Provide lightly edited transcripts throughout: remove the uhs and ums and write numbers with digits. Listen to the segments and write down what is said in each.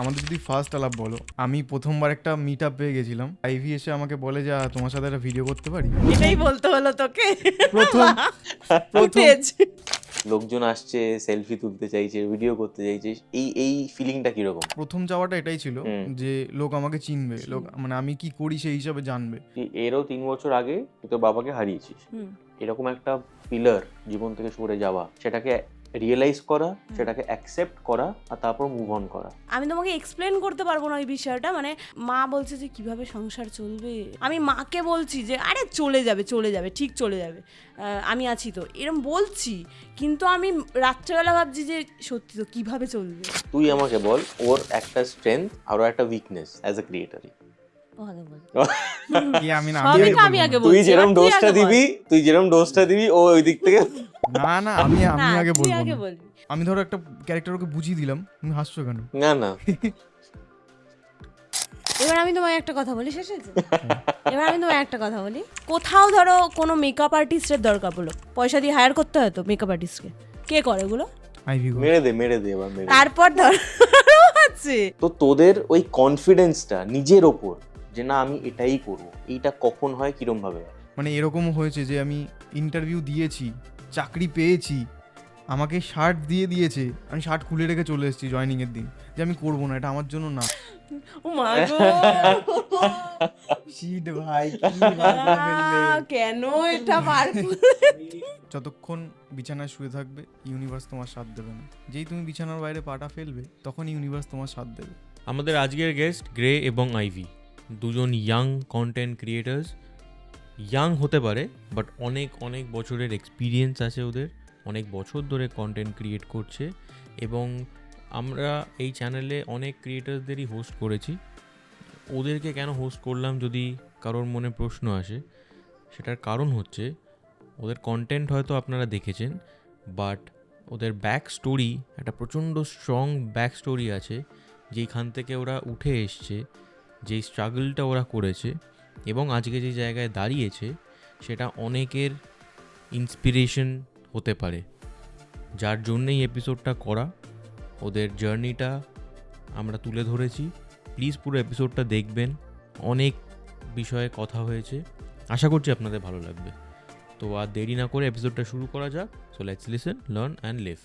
আমাদের যদি ফার্স্ট আলাপ বলো, আমি প্রথমবার একটা মিট আপ পেয়ে গেছিলাম। আইভি এসে আমাকে বলে যে তোমার সাথে একটা ভিডিও করতে পারি। এটাই বলতে হলো তোকে। প্রথম পেয়েছি। লোকজন আসছে, সেলফি তুলতে চাইছে, ভিডিও করতে চাইছে, এই ফিলিংটা কিরকম? প্রথম যাওয়াটা এটাই ছিল যে লোক আমাকে চিনবে, লোক মানে আমি কি করি সেই হিসাবে জানবে। এরও 3 বছর আগে তুই তোর বাবাকে হারিয়েছিস। এরকম একটা পিলার জীবন থেকে সরে যাওয়া, সেটাকে রিয়েলাইজ করা, সেটাকে অ্যাকসেপ্ট করা, আর তারপর মুভ অন করা। আমি তোমাকে এক্সপ্লেন করতে পারবো না ওই বিষয়টা। মানে মা বলছে যে কিভাবে সংসার চলবে, আমি মাকে বলছি যে আরে চলে যাবে ঠিক চলে যাবে, আমি আছি তো, এরকম বলছি। কিন্তু আমি রাত্রেবেলা ভাবছি যে সত্যি তো কিভাবে চলবে। তুই আমাকে বল, ওর একটা স্ট্রেংথ আর ওর একটা উইকনেস অ্যাজ এ ক্রিয়েটর। তুই যেরকম ডোজটা দিবি ও ওই দিক থেকে। না আমি আগে বলবো। আমি ধরো একটা ক্যারেক্টার ওকে বুঝিয়ে দিলাম, তুমি হাসছো কেন? না এবার আমি তোমায় একটা কথা বলি, শেষ হয়েছে? এবার আমি তোমায় একটা কথা বলি, কোথাও ধরো কোনো মেকআপ আর্টিস্টের দরকার পড়লো, পয়সা দিয়ে হায়ার করতে হয় তো মেকআপ আর্টিস্টকে, কে করে ওগুলো? মেরে দে এবার। তারপর ধর আছে তো তোদের ওই কনফিডেন্সটা নিজের ওপর যে না আমি এটাই করবো, এইটা কখন হয়, কিরম ভাবে হয়? মানে এরকমও হয়েছে যে আমি ইন্টারভিউ দিয়েছি, চাকরি পেয়েছি, আমাকে শার্ট দিয়েছে, আমি শার্ট খুলে রেখে চলে এসেছি জয়েনিং এর দিন, যে আমি করবো না, এটা আমার জন্য না। ও মা গো, শিট ভাই, কেন এটা বার? যতক্ষণ বিছানায় শুয়ে থাকবে ইউনিভার্স তোমার সাথ দেবে না। যেই তুমি বিছানার বাইরে পাটা ফেলবে তখন ইউনিভার্স তোমার সাথ দেবে। আমাদের আজকের গেস্ট গ্রে এবং আইভি, দুজন ইয়াং কন্টেন্ট ক্রিয়েটার্স। ইয়াং হতে পারে বাট অনেক অনেক বছরের এক্সপিরিয়েন্স আছে ওদের, অনেক বছর ধরে কন্টেন্ট ক্রিয়েট করছে। এবং আমরা এই চ্যানেলে অনেক ক্রিয়েটার্সদেরই হোস্ট করেছি। ওদেরকে কেন হোস্ট করলাম যদি কারোর মনে প্রশ্ন আসে, সেটার কারণ হচ্ছে ওদের কন্টেন্ট হয়তো আপনারা দেখেছেন, বাট ওদের ব্যাক স্টোরি, একটা প্রচণ্ড স্ট্রং ব্যাক স্টোরি আছে, যেইখান থেকে ওরা উঠে এসছে, যেই স্ট্রাগলটা ওরা করেছে এবং আজকে যে জায়গায় দাঁড়িয়েছে, সেটা অনেকের ইন্সপিরেশন হতে পারে, যার জন্যেই এপিসোডটা করা। ওদের জার্নিটা আমরা তুলে ধরেছি। প্লিজ পুরো এপিসোডটা দেখবেন, অনেক বিষয়ে কথা হয়েছে, আশা করছি আপনাদের ভালো লাগবে। তো আর দেরি না করে এপিসোডটা শুরু করা যাক। So let's listen, learn and live.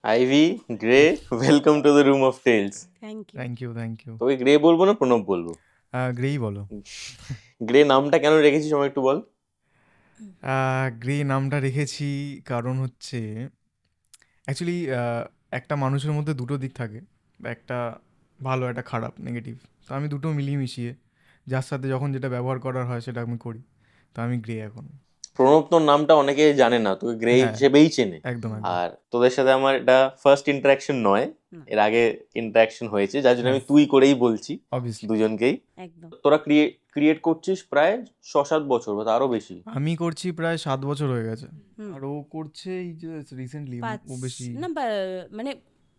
Ivy, Grey, welcome to the room of tales. Thank you. Thank you. তোকে গ্রে বলবো না প্রণব বলবো? গ্রেই বলো। গ্রে নামটা কেন রেখেছিস আমাকে একটু বল। গ্রে নামটা রেখেছি কারণ হচ্ছে অ্যাকচুয়ালি একটা মানুষের মধ্যে দুটো দিক থাকে, একটা ভালো একটা খারাপ, নেগেটিভ। তো আমি দুটো মিলিয়ে মিশিয়ে যার সাথে যখন যেটা ব্যবহার করার হয় সেটা আমি করি। তো আমি গ্রে এখন। প্রণব তোর নামটা অনেকে জানে না, তোকে গ্রে হিসেবেই চেনে। একদম। আর তোদের সাথে আমার এটা ফার্স্ট ইন্টারাকশন নয়, এর আগে ইন্টারাকশন হয়েছে, যার জন্য আমি তুই করেই বলছি দুজনকেই। তোরা ক্রিয়েট করছিস প্রায় 6-7 বছর বা তারও বেশি। আমি করছি প্রায় 7 বছর হয়ে গেছে, আর ও করছে এই যে রিসেন্টলি, ও বেশি না। মানে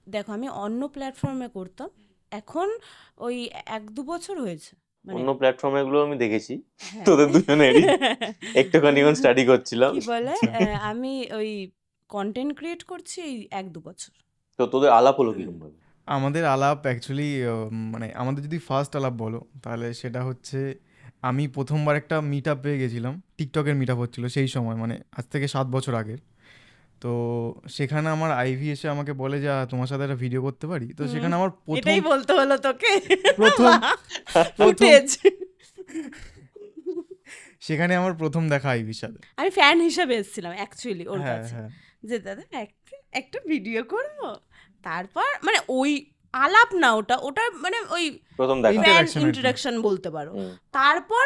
দেখো, আমি অন্য প্ল্যাটফর্মে করতাম, এখন ওই 1-2 বছর হয়েছে। অন্য প্ল্যাটফর্মে গুলো আমি দেখেছি তোদের দুজনেরই, একটুখানি স্টাডি করছিলাম। কি বলে, আমি ওই কন্টেন্ট ক্রিয়েট করছি 1-2 বছর। তো তোদের আলাপ হলো কিরকম ভাবে? আমাদের আলাপ অ্যাকচুয়ালি মানে আমাদের যদি ফার্স্ট আলাপ বলো তাহলে সেটা হচ্ছে আমি প্রথমবার একটা মিট আপ পেয়ে গেছিলাম, টিকটকের মিট আপ হচ্ছিলো সেই সময়, মানে আজ থেকে 7 বছর আগের। তো সেখানে আমার আইভি এসে আমাকে বলে যে তোমার সাথে একটা ভিডিও করতে পারি। তো সেখানে আমার এটাই বলতে হলো তোকে। সেখানে আমার প্রথম দেখা আইভির সাথে। আমি ফ্যান হিসেবে এসেছিলাম অ্যাকচুয়ালি ওর কাছে, যে দাদা একটা ভিডিও করব। তারপর মানে ওই আলাপ না, ওটা মানে ওই প্রথম দেখা, ইন্টারঅ্যাকশন বলতে পারো। তারপর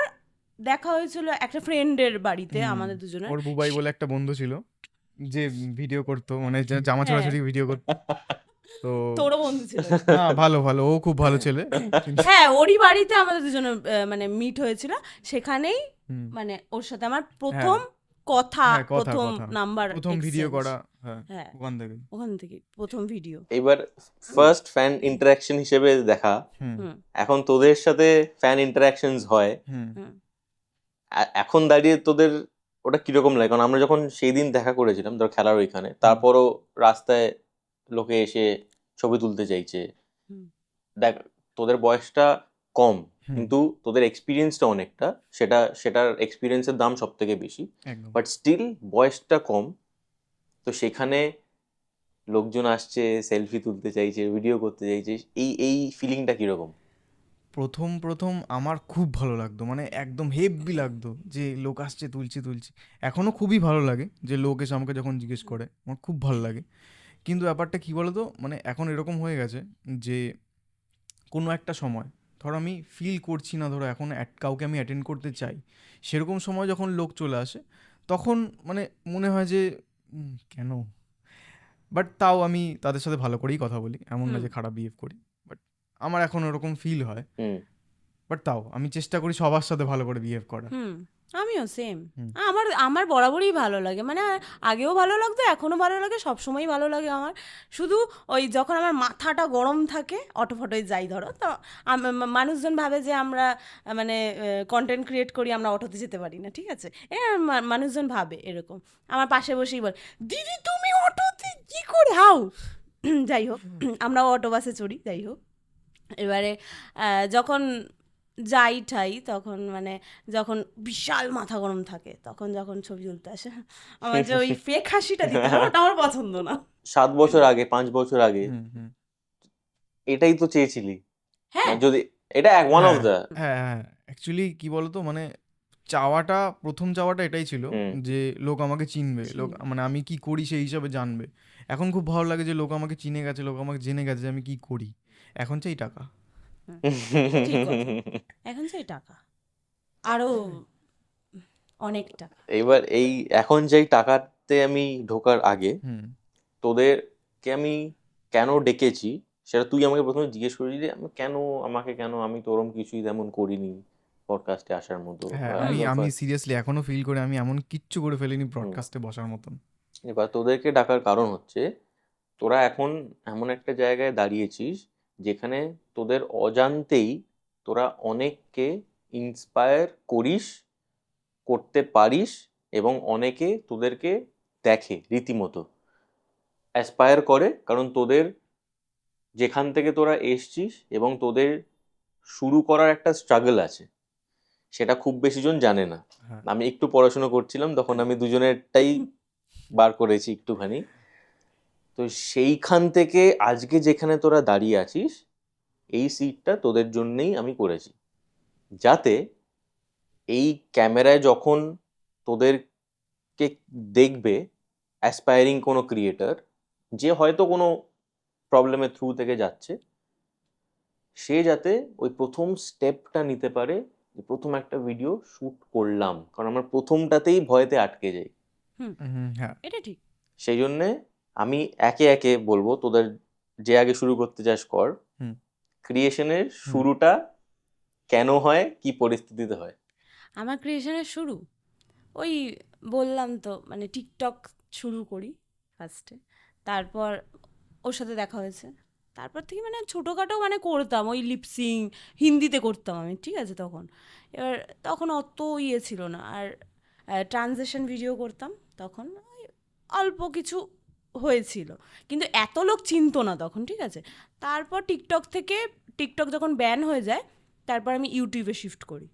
দেখা হয়েছিল একটা ফ্রেন্ডের বাড়িতে, আমাদের দুজনের। ওর বুবাই বলে একটা বন্ধু ছিল যে ভিডিও করতো, মানে জামা ছোড়াছুড়ি ভিডিও করতো। তো তোরও বন্ধু ছিল? হ্যাঁ, ভালো, ও খুব ভালো ছেলে। হ্যাঁ, ওরই বাড়িতে আমাদের দুজনের মানে মিট হয়েছিল, সেখানেই হুম। মানে ওর সাথে আমার প্রথম কথা, হ্যাঁ, কথা, প্রথম কথা। নাম্বার প্রথম ভিডিও করা, হ্যাঁ, হ্যাঁ ওখান থেকে। থেকে প্রথম ভিডিও। এবার ফার্স্ট ফ্যান ইন্টারাকশন হিসেবে দেখা, হুম, হুম এখন তোদের সাথে ফ্যান ইন্টারাকশনস হয়, হুম। হুম এখন দাঁড়িয়ে তোদের ওটা কিরকম লাগে? কারণ আমরা যখন সেই দিন দেখা করেছিলাম ধর খেলার ওইখানে, তারপরও রাস্তায় লোকে এসে ছবি তুলতে চাইছে। হুম। দেখ, তোদের বয়সটা কম, হুম। কিন্তু তোদের এক্সপিরিয়েন্সটা অনেকটা, সেটার এক্সপিরিয়েন্সের দাম সব থেকে বেশি, একদম। বাট স্টিল বয়সটা কম। তো সেখানে লোকজন আসছে, সেলফি তুলতে চাইছে, ভিডিও করতে চাইছে, এই ফিলিংটা কিরকম? প্রথম আমার খুব ভালো লাগতো, মানে একদম হেব্বি লাগতো যে লোক আসছে, তুলছি। এখনও খুবই ভালো লাগে যে লোক এসে আমাকে যখন জিজ্ঞেস করে, আমার খুব ভালো লাগে। কিন্তু ব্যাপারটা কী বলো তো, মানে এখন এরকম হয়ে গেছে যে কোনো একটা সময় ধরো আমি ফিল করছি না, ধরো এখন কাউকে আমি অ্যাটেন্ড করতে চাই, সেরকম সময় যখন লোক চলে আসে, তখন মানে মনে হয় যে কেন, বাট তাও আমি তাদের সাথে ভালো করেই কথা বলি, এমন না যে খারাপ বিহেভ করি, বাট আমার এখন ওরকম ফিল হয়। হুম। বাট তাও আমি চেষ্টা করি সবার সাথে ভালো করে বিহেভ করার। আমিও সেম। হুম। আমার আমার বরাবরই ভালো লাগে, মানে আগেও ভালো লাগতো, এখনও ভালো লাগে, সবসময়ই ভালো লাগে আমার। শুধু ওই যখন আমার মাথাটা গরম থাকে, অটো ফটোয় যাই ধরো, তো মানুষজন ভাবে যে আমরা মানে কন্টেন্ট ক্রিয়েট করি, আমরা অটোতে যেতে পারি না, ঠিক আছে? মানুষজন ভাবে এরকম, আমার পাশে বসেই বল, দিদি তুমি অটোতে কী করে হাও। যাই হোক, আমরাও অটো বাসে চড়ি, যাই হোক। এবারে যখন যাই ঠাই, তখন মানে যখন বিশাল মাথা গরম থাকে, তখন যখন ছবি তুলতে আসে, আমার যে ওই ফেক হাসিটা দিতে হয়, ওটা আমার পছন্দ না। 7 বছর আগে, 5 বছর আগে হুম, হুম। এটাই তো চেয়েছিলি, হ্যাঁ যদি এটা ওয়ান অফ দ্য। হ্যাঁ, অ্যাকচুয়ালি কি বলতো, মানে প্রথম চাওয়াটা এটাই ছিল যে লোক আমাকে চিনবে, লোক মানে আমি কি করি সেই হিসাবে জানবে। এখন খুব ভালো লাগে যে লোক আমাকে চিনে গেছে, লোক আমাকে জেনে গেছে যে আমি কি করি। এখন চাই টাকা। ঠিক কথা, এখন সেই টাকা, আরো অনেক টাকা। এবার এই এখন যেই টাকাতে আমি ঢোকার আগে হুম। তোদেরকে আমি কেন ডেকেছি সেটা তুই আমাকে প্রথমে জিজ্ঞেস করেছিলি যে আমাকে কেন, আমি তো ওরম কিছুই তেমন করিনি পডকাস্টে আসার মতো। হ্যাঁ, বা আমি একদম আমি সিরিয়াসলি এখনো ফিল করি আমি এমন কিচ্ছু করে ফেলিনি হুম। ব্রডকাস্টে বসার মতন। এবার তোদেরকে ডাকার কারণ হচ্ছে তোরা এখন এমন একটা জায়গায় দাঁড়িয়েছিস যেখানে তোদের অজান্তেই তোরা অনেককে ইন্সপায়ার করতে পারিস, এবং অনেকে তোদেরকে দেখে, রীতিমতো অ্যাসপায়ার করে, কারণ তোদের যেখান থেকে তোরা এসছিস এবং তোদের শুরু করার একটা স্ট্রাগল আছে, সেটা খুব বেশি জন জানে না। হ্যাঁ। আমি একটু পড়াশোনা করছিলাম তখন আমি দুজনেরটাই বার করেছি একটুখানি। তো সেইখান থেকে আজকে যেখানে তোরা দাঁড়িয়ে আছিস, এই সিটটা তোদের জন্যেই আমি করেছি, যাতে এই ক্যামেরায় যখন তোদেরকে দেখবে অ্যাসপায়ারিং কোনো ক্রিয়েটার, যে হয়তো কোনো প্রবলেমের থ্রু থেকে যাচ্ছে, সে যাতে ওই প্রথম স্টেপটা নিতে পারে যে প্রথম একটা ভিডিও শ্যুট করলাম, কারণ আমার প্রথমটাতেই ভয়েতে আটকে যাই। হ্যাঁ, এটা ঠিক। সেই জন্যে আমি একে একে বলবো, তোদের যে আগে শুরু করতে চাস কর। হুম। ক্রিয়েশনের শুরুটা কেন হয়, কি পরিস্থিতিতে হয়? আমার ক্রিয়েশনের শুরু ওই বললাম তো, মানে টিকটক শুরু করি ফার্স্টে, তারপর ওর সাথে দেখা হয়েছে, তারপর থেকে মানে ছোটোখাটো মানে করতাম, ওই লিপসিং হিন্দিতে করতাম আমি, ঠিক আছে? এবার তখন অত ইয়ে ছিল না, আর ট্রানজেকশন ভিডিও করতাম তখন, ওই অল্প কিছু হয়েছিল, কিন্তু এত লোক চিনতো না তখন, ঠিক আছে? তারপর টিকটক যখন ব্যান হয়ে যায়, তারপর আমি ইউটিউবে শিফট করি।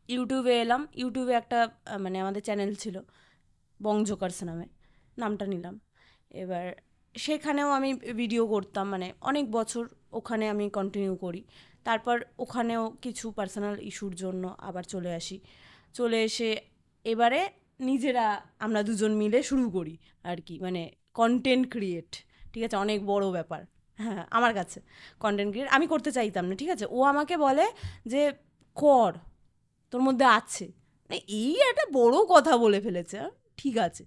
ইউটিউবে এলাম, ইউটিউবে একটা মানে আমাদের চ্যানেল ছিল বংজোকার্স নামে, নামটা নিলাম। এবার সেখানেও আমি ভিডিও করতাম, মানে অনেক বছর ওখানে আমি কন্টিনিউ করি। তারপর ওখানেও কিছু পার্সোনাল ইস্যুর জন্য আবার চলে এসে এবারে নিজেরা আমরা দুজন মিলে শুরু করি আর কি, মানে কন্টেন্ট ক্রিয়েট, ঠিক আছে? অনেক বড় ব্যাপার, হ্যাঁ আমার কাছে কন্টেন্ট ক্রিয়েট আমি করতে চাইতাম না, ঠিক আছে? ও আমাকে বলে যে কর, তোর মধ্যে আছে, এই একটা বড় কথা বলে ফেলেছে, ঠিক আছে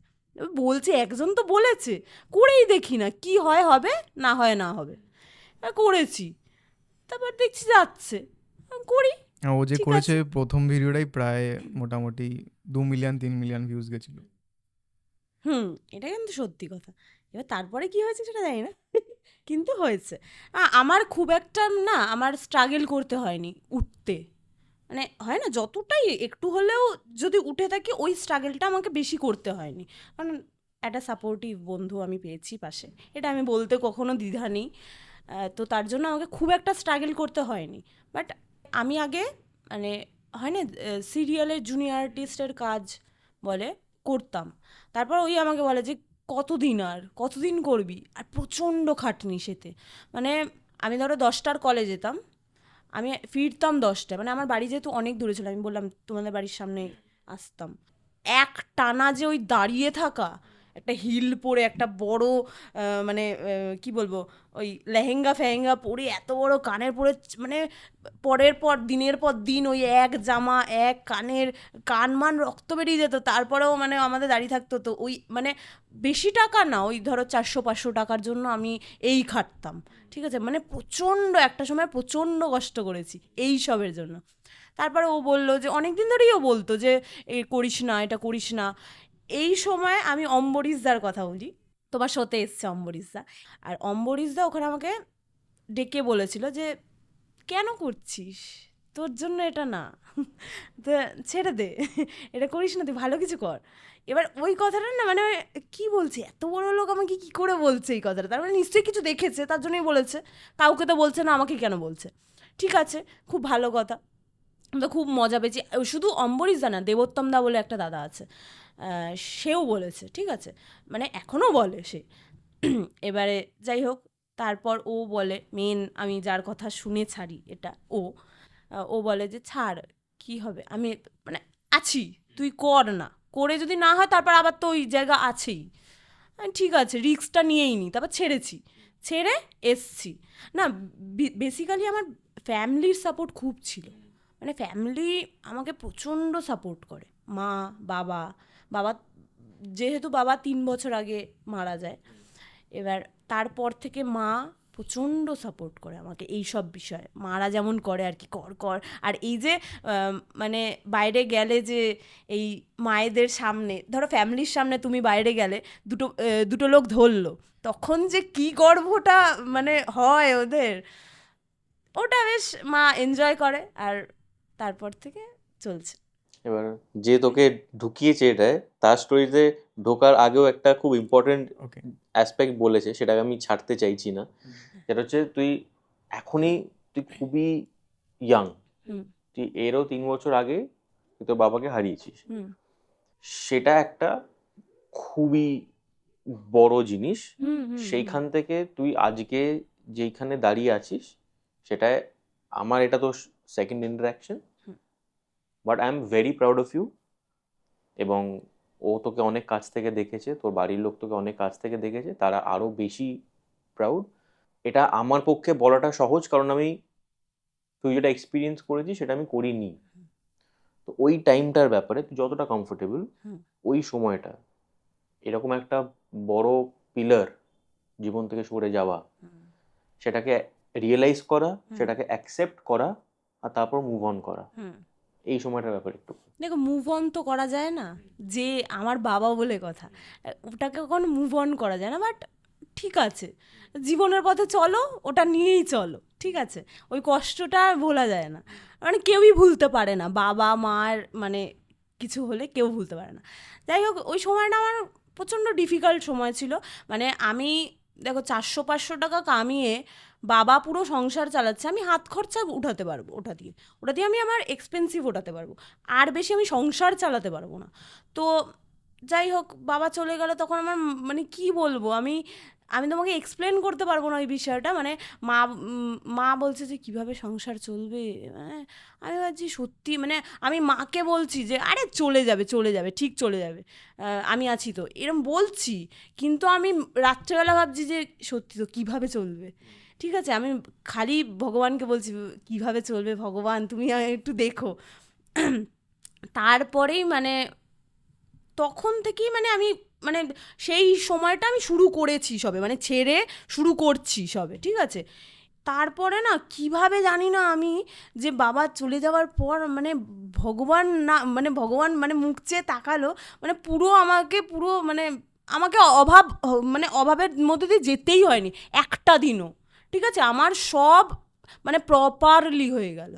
বলছে, একজন তো বলেছে, করেই দেখি না, কি হয় হবে, না হয় না হবে। করেছি, তারপর দেখছি যাচ্ছে, করি। ও যে ঠিক করেছে আছে। প্রথম ভিডিওটাই প্রায় মোটামুটি 2 মিলিয়ন 3 মিলিয়ন ভিউজ গেছিল। হুম, এটা কিন্তু সত্যি কথা। এবার তারপরে কি হয়েছে সেটা জানি না। কিন্তু হয়েছে। আমার খুব একটা না আমার স্ট্রাগল করতে হয়নি উঠতে। মানে হয় না যতটাই একটু হলেও যদি উঠে থাকি ওই স্ট্রাগলটা আমাকে বেশি করতে হয়নি। কারণ একটা সাপোর্টিভ বন্ধু আমি পেয়েছি পাশে। এটা আমি বলতে কখনো দ্বিধা নেই। তো তার জন্য আমাকে খুব একটা স্ট্রাগল করতে হয়নি। বাট আমি আগে মানে হয় না সিরিয়ালের জুনিয়র আর্টিস্টের কাজ বলে করতাম। তারপর ওই আমাকে বলে যে কতদিন আর কতদিন করবি, আর প্রচণ্ড খাটনি সেতে। মানে আমি ধরো 10টার কলে যেতাম, আমি ফিরতাম 10টায়। মানে আমার বাড়ি যেহেতু অনেক দূরে ছিল, আমি বললাম তোমাদের বাড়ির সামনে আসতাম। এক টানা যে ওই দাঁড়িয়ে থাকা, একটা হিল পরে একটা বড় মানে কি বলবো, ওই লেহেঙ্গা ফেহেঙ্গা পরে এত বড় কানের পরে মানে পরের পর দিনের পর দিন ওই এক জামা এক কানের, কান মান রক্ত বেরিয়ে যেত, তারপরেও মানে আমাদের দাঁড়িয়ে থাকতো। তো ওই মানে বেশি টাকা না, ওই ধরো 400-500 টাকার জন্য আমি এই খাটতাম। ঠিক আছে, মানে প্রচণ্ড একটা সময় প্রচণ্ড কষ্ট করেছি এই সবের জন্য। তারপরে ও বলল যে অনেক দিন ধরেই ও বলতো যে এ করিস না, এটা করিস না। এই সময় আমি অম্বরীশদার কথা বলি, তোমার শোতে এসছে অম্বরীশদা। আর অম্বরীশদা ওখানে আমাকে ডেকে বলেছিল যে কেন করছিস, তোর জন্য এটা না, তো ছেড়ে দে, এটা করিস না, তুই ভালো কিছু কর। এবার ওই কথাটা না মানে কি বলছে, এত বড় লোক আমাকে কি করে বলছে এই কথাটা, তার মানে নিশ্চয়ই কিছু দেখেছে তার জন্যই বলেছে। কাউকে তো বলছে না, আমাকে কেন বলছে। ঠিক আছে, খুব ভালো কথা। তো খুব মজা পেয়েছি। শুধু অম্বরীশ দা না, দেবোত্তম দা বলে একটা দাদা আছে, সেও বলেছে। ঠিক আছে, মানে এখনও বলে সে। এবারে যাই হোক, তারপর ও বলে মেন আমি যার কথা শুনে ছাড়ি এটা ও বলে যে ছাড়, কি হবে, আমি মানে আছি, তুই কর না, করে যদি না হয় তারপর আবার তো ওই জায়গা আছেই। ঠিক আছে, রিস্কটা নিয়েই নি, তারপর ছেড়েছি, ছেড়ে এসছি। না, বেসিক্যালি আমার ফ্যামিলির সাপোর্ট খুব ছিল। মানে ফ্যামিলি আমাকে প্রচণ্ড সাপোর্ট করে। মা, বাবা, বাবা যেহেতু বাবা 3 বছর আগে মারা যায়, এবার তারপর থেকে মা প্রচণ্ড সাপোর্ট করে আমাকে এই সব বিষয়ে, মারা যেমন করে আর কি, কর কর। আর এই যে মানে বাইরে গেলে যে এই মায়েদের সামনে, ধরো ফ্যামিলির সামনে তুমি বাইরে গেলে, দুটো লোক ধরলো, তখন যে কি গর্বটা মানে হয় ওদের, ওটা বেশ মা এনজয় করে। আর তারপর থেকে চলছে। এবার যে তোকে ঢুকিয়েছে এটায়, তার স্টোরিতে ঢোকার আগেও একটা খুব ইম্পর্টেন্ট ওকে। অ্যাসপেক্ট বলেছে, সেটাকে আমি ছাড়তে চাইছি না। সেটা হচ্ছে তুই খুবই ইয়াং, হুম তুই এরও 3 বছর আগে তুই তোর বাবাকে হারিয়েছিস। হুম সেটা একটা খুবই বড় জিনিস। হুম হুম সেইখান থেকে তুই আজকে যেইখানে দাঁড়িয়ে আছিস, সেটায় এটা তো সেকেন্ড ইন্টারাকশন, হুম। But I am very proud of you. এবং ও তোকে অনেক কাছ থেকে দেখেছে, তোর বাড়ির লোক তোকে অনেক কাছ থেকে দেখেছে, তারা আরো বেশি প্রাউড। এটা আমার পক্ষে বলাটা সহজ, কারণ তুই যেটা এক্সপিরিয়েন্স করেছিস সেটা আমি করিনি। তো ওই টাইমটার ব্যাপারে তুই যতটা কমফোর্টেবল, হুম। ওই সময়টা এরকম একটা বড় পিলার জীবন থেকে সরে যাওয়া, সেটাকে রিয়েলাইজ করা, সেটাকে অ্যাকসেপ্ট করা, আর তারপর মুভ অন করা, হুম। এই সময়টার ব্যাপারে একটু। দেখো, মুভ অন তো করা যায় না, যে আমার বাবা বলে কথা, ওটাকে কখনো মুভ অন করা যায় না। বাট ঠিক আছে, জীবনের পথে চলো, ওটা নিয়েই চলো। ঠিক আছে, ওই কষ্টটা আর ভোলা যায় না, মানে কেউই ভুলতে পারে না, বাবা মার মানে কিছু হলে কেউ ভুলতে পারে না। যাই হোক, ওই সময়টা আমার প্রচণ্ড ডিফিকাল্ট সময় ছিল। মানে আমি দেখো 400-500 টাকা কামিয়ে বাবা পুরো সংসার চালাচ্ছে, আমি হাত খরচা উঠাতে পারবো, ওটা দিয়ে আমি আমার এক্সপেন্সিভ ওঠাতে পারবো, আর বেশি আমি সংসার চালাতে পারবো না। তো যাই হোক, বাবা চলে গেল, তখন আমার মানে কি বলবো, আমি আমি তোমাকে এক্সপ্লেন করতে পারবো না ওই বিষয়টা। মানে মা বলছে যে কিভাবে সংসার চলবে, আমি ভাবছি সত্যি, মানে আমি মাকে বলছি যে আরে চলে যাবে, চলে যাবে, ঠিক চলে যাবে, আমি আছি তো, এরম বলছি। কিন্তু আমি রাত্রেবেলা ভাবছি যে সত্যি তো কিভাবে চলবে। ঠিক আছে, আমি খালি ভগবানকে বলছি কিভাবে চলবে ভগবান, তুমি একটু দেখো। তারপরেই মানে তখন থেকেই মানে আমি মানে সেই সময়টা আমি শুরু করেছি সবে, মানে ছেড়ে শুরু করছি সবে। ঠিক আছে, তারপরে না কিভাবে জানি না আমি, যে বাবা চলে যাওয়ার পর মানে ভগবান মানে মুখ চেয়ে তাকালো, মানে পুরো আমাকে মানে অভাবের মধ্যে দিয়ে যেতেই হয়নি একটা দিনও, ঠিক আছে, আমার সব মানে প্রপারলি হয়ে গেল,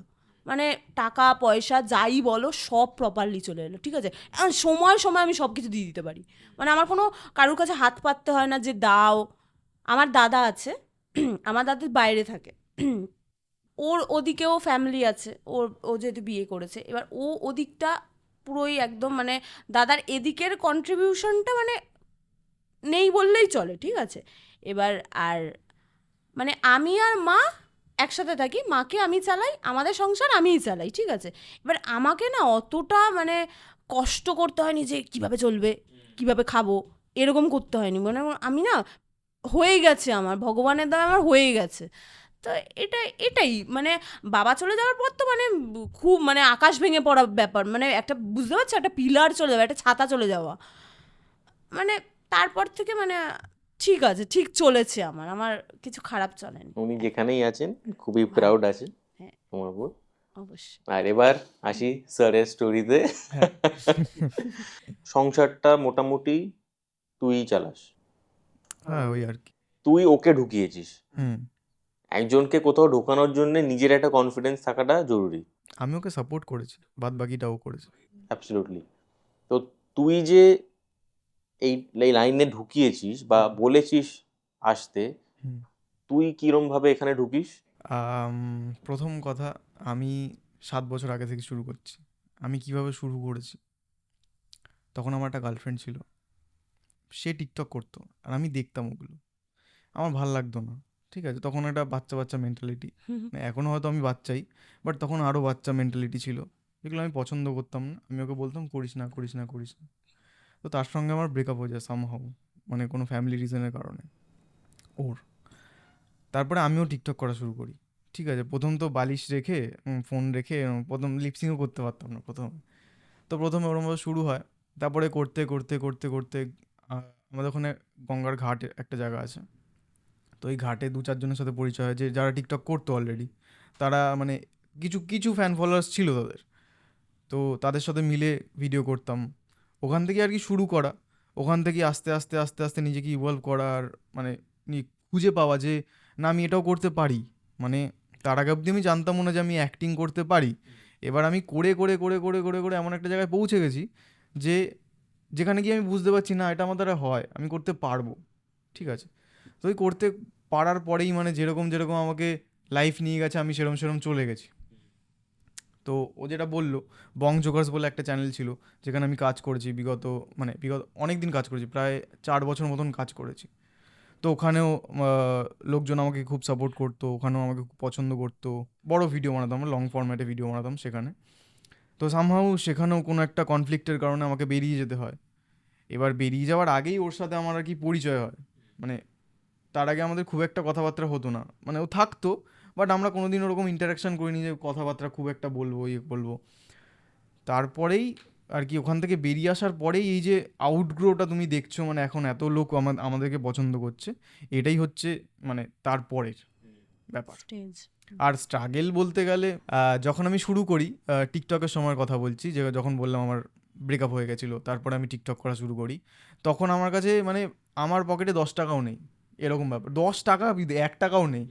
মানে টাকা পয়সা যাই বলো সব প্রপারলি চলে এলো, ঠিক আছে, এখন সময় সময় আমি সব কিছু দিয়ে দিতে পারি, মানে আমার কোনো কারোর কাছে হাত পাততে হয় না যে দাও। আমার দাদা আছে, আমার দাদা বাইরে থাকে, ওর ওদিকেও ফ্যামিলি আছে, ও যেহেতু বিয়ে করেছে, এবার ওদিকটা পুরোই একদম মানে দাদার এদিকের কন্ট্রিবিউশনটা মানে নেই বললেই চলে, ঠিক আছে। এবার আর মানে আমি আর মা একসাথে থাকি, মাকে আমি চালাই, আমাদের সংসার আমিই চালাই, ঠিক আছে। এবার আমাকে না অতটা মানে কষ্ট করতে হয়নি যে কিভাবে চলবে, কিভাবে খাবো, এরকম করতে হয়নি, মানে আমি না হয়ে গেছে, আমার ভগবানের দ্বারা আমার হয়ে গেছে। তো এটাই মানে বাবা চলে যাওয়ার পর তো মানে খুব মানে আকাশ ভেঙে পড়া ব্যাপার, মানে একটা বুঝতে পারছো, একটা পিলার চলে যাওয়া, একটা ছাতা চলে যাওয়া, মানে তারপর থেকে মানে ঠিক আছে, ঠিক চলেছে, আমার কিছু খারাপ চলেনি। উনি যেখানেই আছেন খুবই প্রাউড আছেন হ্যাঁ। তোমার উপর। অবশ্যই। আর এবার আসি স্যারের স্টোরিতে। সংসারটা মোটামুটি তুই চালাস, হ্যাঁ ওই আর কি। তুই ওকে ঢুকিয়েছিস। হুম। একজনকে কোথাও ঢোকানোর জন্য নিজের একটা কনফিডেন্স থাকাটা জরুরি। আমি ওকে সাপোর্ট করেছি, বাদ বাকিটা ও করেছে। অ্যাবসলিউটলি। তো তুই যে এই লাইনে ঢুকিয়েছিস বা বলেছিস আসতে, হুম। তুই কিরম ভাবে এখানে ঢুকিস? প্রথম কথা, আমি 7 বছর আগে থেকে শুরু করছি। আমি কিভাবে শুরু করেছি, তখন আমার একটা গার্লফ্রেন্ড ছিল, সে টিকটক করতো আর আমি দেখতাম ওগুলো, আমার ভাল লাগতো না, ঠিক আছে। তখন একটা বাচ্চা বাচ্চা মেন্টালিটি, এখনও হয়তো আমি বাচ্চাই, বাট তখন আরও বাচ্চা মেন্টালিটি ছিল, যেগুলো আমি পছন্দ করতাম না। আমি ওকে বলতাম করিস না করিস না করিস না। তো তার সঙ্গে আমার ব্রেকআপ হয়ে যায় সামহাউ, মানে কোনো ফ্যামিলি রিজনের কারণে ওর। তারপরে আমিও টিকটক করা শুরু করি, ঠিক আছে। প্রথম তো বালিশ রেখে ফোন রেখে প্রথম লিপসিংও করতে পারতাম না প্রথমে। তো প্রথমে ওরমভাবে শুরু হয়, তারপরে করতে করতে করতে করতে আমাদের ওখানে গঙ্গার ঘাট একটা জায়গা আছে, তো এই ঘাটে 2-4 জনের সাথে পরিচয় হয়, যে যারা টিকটক করতো অলরেডি, তারা মানে কিছু কিছু ফ্যান ফলোয়ার্স ছিল তাদের, তো তাদের সাথে মিলে ভিডিও করতাম। ওখান থেকে আর কি শুরু করা, ওখান থেকে আস্তে আস্তে আস্তে আস্তে নিজেকে ইভলভ করার মানে খুঁজে পাওয়া যে না আমি এটাও করতে পারি, মানে তার আগে অবধি আমি জানতাম না যে আমি অ্যাক্টিং করতে পারি। এবার আমি করে করে করে করে করে করে এমন একটা জায়গায় পৌঁছে গেছি যে যেখানে গিয়ে আমি বুঝতে পারছি না এটা আমার দ্বারা হয়, আমি করতে পারবো, ঠিক আছে। তো ওই করতে পারার পরেই মানে যেরকম যেরকম আমাকে লাইফ নিয়ে গেছে আমি সেরকম সেরকম চলে গেছি। তো ও যেটা বললো, বং জোকার্স বলে একটা চ্যানেল ছিল, যেখানে আমি কাজ করেছি বিগত অনেক দিন কাজ করেছি, প্রায় 4 বছর মতন কাজ করেছি। তো ওখানেও লোকজন আমাকে খুব সাপোর্ট করতো, ওখানেও আমাকে খুব পছন্দ করতো, বড় ভিডিও বানাতাম, লং ফরম্যাটে ভিডিও বানাতাম সেখানে। তো সামহাউ সেখানেও কোনো একটা কনফ্লিক্টের কারণে আমাকে বেরিয়ে যেতে হয়। এবার বেরিয়ে যাওয়ার আগেই ওর সাথে আমার আর কি পরিচয় হয়, মানে তার আগে আমাদের খুব একটা কথাবার্তা হতো না, মানে ও থাকতো বাট আমরা কোনোদিন ওরকম ইন্টারাকশান করিনি যে কথাবার্তা খুব একটা বলবো বলবো। তারপরেই আর কি ওখান থেকে বেরিয়ে আসার পরেই এই যে আউটগ্রোটা তুমি দেখছো, মানে এখন এত লোক আমাদেরকে পছন্দ করছে, এটাই হচ্ছে মানে তারপরের ব্যাপার। আর স্ট্রাগেল বলতে গেলে যখন আমি শুরু করি, টিকটকের সময়ের কথা বলছি, যে যখন বললাম আমার ব্রেকআপ হয়ে গেছিলো, তারপরে আমি টিকটক করা শুরু করি, তখন আমার কাছে মানে আমার পকেটে 10 টাকাও নেই, এরকম ব্যাপার। 10 টাকা 1 টাকাও নেই,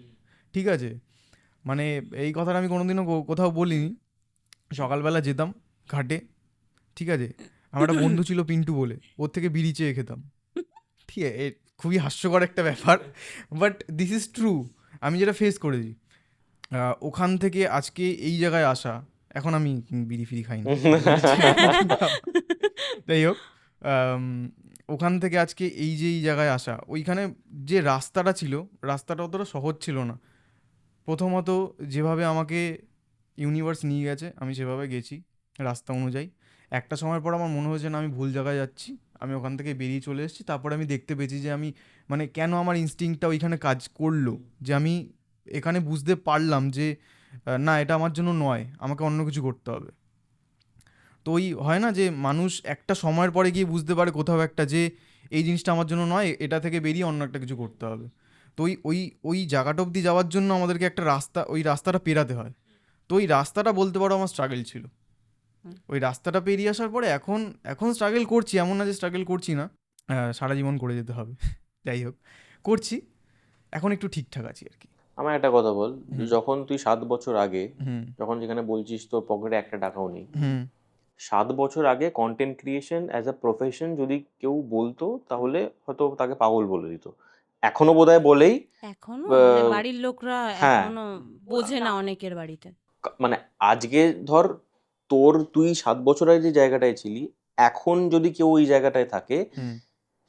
ঠিক আছে। মানে এই কথাটা আমি কোনোদিনও কোথাও বলিনি। সকালবেলা যেতাম ঘাটে, ঠিক আছে, আমার একটা বন্ধু ছিল পিন্টু বলে, ওর থেকে বিড়ি চেয়ে খেতাম, ঠিক আছে। খুবই হাস্যকর একটা ব্যাপার, বাট দিস ইজ ট্রু, আমি যেটা ফেস করেছি। ওখান থেকে আজকে এই জায়গায় আসা, এখন আমি বিড়ি ফিরি খাই না, যাই হোক, ওখান থেকে আজকে এই যে এই জায়গায় আসা, ওইখানে যে রাস্তাটা ছিল, রাস্তাটা অতটা সহজ ছিল না। প্রথমত যেভাবে আমাকে ইউনিভার্স নিয়ে গেছে আমি সেভাবে গেছি রাস্তা অনুযায়ী। একটা সময়ের পর আমার মনে হয়েছে না আমি ভুল জায়গায় যাচ্ছি, আমি ওখান থেকে বেরিয়ে চলে এসেছি। তারপরে আমি দেখতে পেয়েছি যে আমি মানে কেন আমার ইনস্টিংক্টটা ওইখানে কাজ করলো, যে আমি এখানে বুঝতে পারলাম যে না এটা আমার জন্য নয়, আমাকে অন্য কিছু করতে হবে। তো ওই হয় না যে মানুষ একটা সময়ের পরে গিয়ে বুঝতে পারে কোথাও একটা যে এই জিনিসটা আমার জন্য নয়, এটা থেকে বেরিয়ে অন্য একটা কিছু করতে হবে। তো ওই ওই জায়গাটা অবধি যাওয়ার জন্য আমাদেরকে একটা রাস্তা, ওই রাস্তাটা পেরাতে হয়। তো ওই রাস্তাটা বলতে পারো আমার স্ট্রাগল ছিল। ওই রাস্তাটা পেরিয়ে আসার পরে এখন এখন স্ট্রাগল করছি, এমন না যে স্ট্রাগল করছি না, সারা জীবন করে যেতে হবে। যাই হোক, করছি, এখন একটু ঠিকঠাক আছি আর কি। আমার একটা কথা বল, হুম। যখন তুই 7 বছর আগে, হুম যখন যেখানে বলছিস তোর পকেটে একটা টাকাও নেই, হুম 7 বছর আগে content creation as a profession যদি কেউ বলতো তাহলে হয়তো তাকে পাগল বলে দিত। এখনো বোধহয় বলেই, এখনো মানে আহ, বাড়ির লোকরা হ্যাঁ, এখনো বোঝে না অনেকের বাড়িতে। মানে আজকে ধর তুই 7 বছর আগে যে জায়গাটায় ছিলি, এখন যদি কেউ ওই জায়গাটায় থাকে, হুম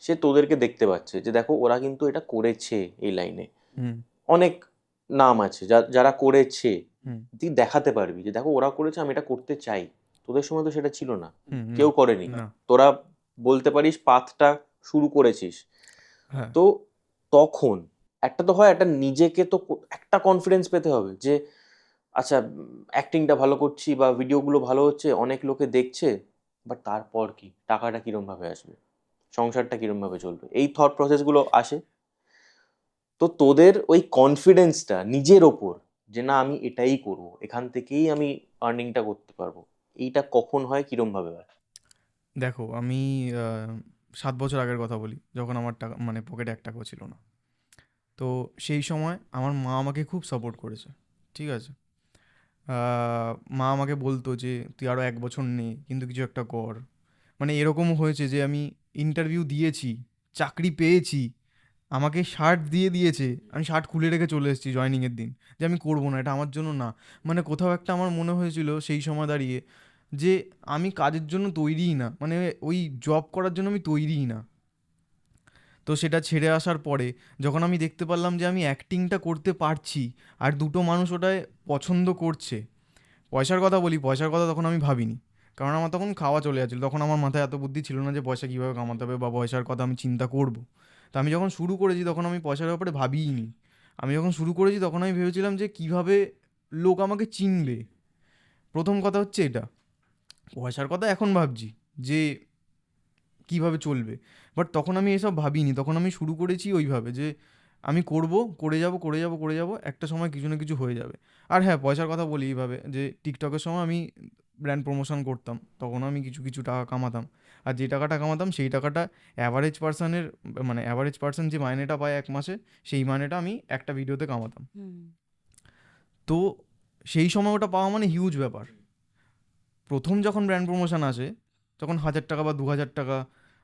সে তোদেরকে দেখতে পাচ্ছে যে দেখো ওরা কিন্তু এটা করেছে এই লাইনে। হুম অনেক নাম আছে যারা করেছে, হুম তুই দেখাতে পারবি যে দেখো ওরা করেছে, আমি এটা করতে চাই। তোদের সময় তো সেটা ছিল না, হুম কেউ করেনি। না। তোরা বলতে পারিস পাথটা শুরু করেছিস। হ্যাঁ তো তখন একটা তো হয়, একটা নিজেকে তো একটা কনফিডেন্স পেতে হবে যে আচ্ছা অ্যাক্টিংটা ভালো করছি বা ভিডিওগুলো ভালো হচ্ছে, অনেক লোকে দেখছে, বাট তারপর কি, টাকাটা কিরম ভাবে আসবে, সংসারটা কিরম ভাবে চলবে, এই থট প্রসেসগুলো আসে। তো তোদের ওই কনফিডেন্সটা নিজের ওপর যে না আমি এটাই করব, এখান থেকেই আমি আর্নিংটা করতে পারবো, এইটা কখন হয়, কিরম ভাবে হয়? দেখো, আমি 7 বছর আগের কথা বলি, যখন আমার টাকা মানে পকেটে 1 টাকাও ছিল না। তো সেই সময় আমার মা আমাকে খুব সাপোর্ট করেছে, ঠিক আছে। মা আমাকে বলতো যে তুই আরও 1 বছর নে, কিন্তু কিছু একটা কর। মানে এরকমও হয়েছে যে আমি ইন্টারভিউ দিয়েছি, চাকরি পেয়েছি, আমাকে শার্ট দিয়ে দিয়েছে, আমি শার্ট খুলে রেখে চলে এসেছি জয়েনিংয়ের দিন, যে আমি করবো না, এটা আমার জন্য না। মানে কোথাও একটা আমার মনে হয়েছিল সেই সময় দাঁড়িয়ে যে আমি কাজের জন্য তৈরিই না, মানে ওই জব করার জন্য আমি তৈরিই না। তো সেটা ছেড়ে আসার পরে যখন আমি দেখতে পারলাম যে আমি অ্যাক্টিংটা করতে পারছি আর দুটো মানুষ ওটায় পছন্দ করছে। পয়সার কথা বলি, পয়সার কথা তখন আমি ভাবিনি, কারণ আমার তখন খাওয়া চলে যাচ্ছিল, তখন আমার মাথায় এত বুদ্ধি ছিল না যে পয়সা কীভাবে কামাতে হবে বা পয়সার কথা আমি চিন্তা করব। তো আমি যখন শুরু করেছি তখন আমি পয়সার ব্যাপারে ভাবিইনি। আমি যখন শুরু করেছি তখন আমি ভেবেছিলাম যে কীভাবে লোক আমাকে চিনবে। প্রথম কথা হচ্ছে এটা। পয়সার কথা এখন ভাবছি যে কীভাবে চলবে, বাট তখন আমি এসব ভাবিনি। তখন আমি শুরু করেছি ওইভাবে যে আমি করব, করে যাব, করে যাব, করে যাব, একটা সময় কিছু না কিছু হয়ে যাবে। আর হ্যাঁ, পয়সার কথা বলি এইভাবে যে টিকটকের সময় আমি ব্র্যান্ড প্রমোশন করতাম, তখন আমি কিছু কিছু টাকা কামাতাম। আর যে টাকাটা কামাতাম সেই টাকাটা অ্যাভারেজ পার্সনের, মানে অ্যাভারেজ পার্সন যে মাইনেটা পায় 1 মাসে, সেই মাইনেটা আমি একটা ভিডিওতে কামাতাম। হুম। তো সেই সময় ওটা পাওয়া মানে হিউজ ব্যাপার। প্রথম যখন ব্র্যান্ড প্রমোশন আসে, তখন 1,000 টাকা বা 2,000 টাকা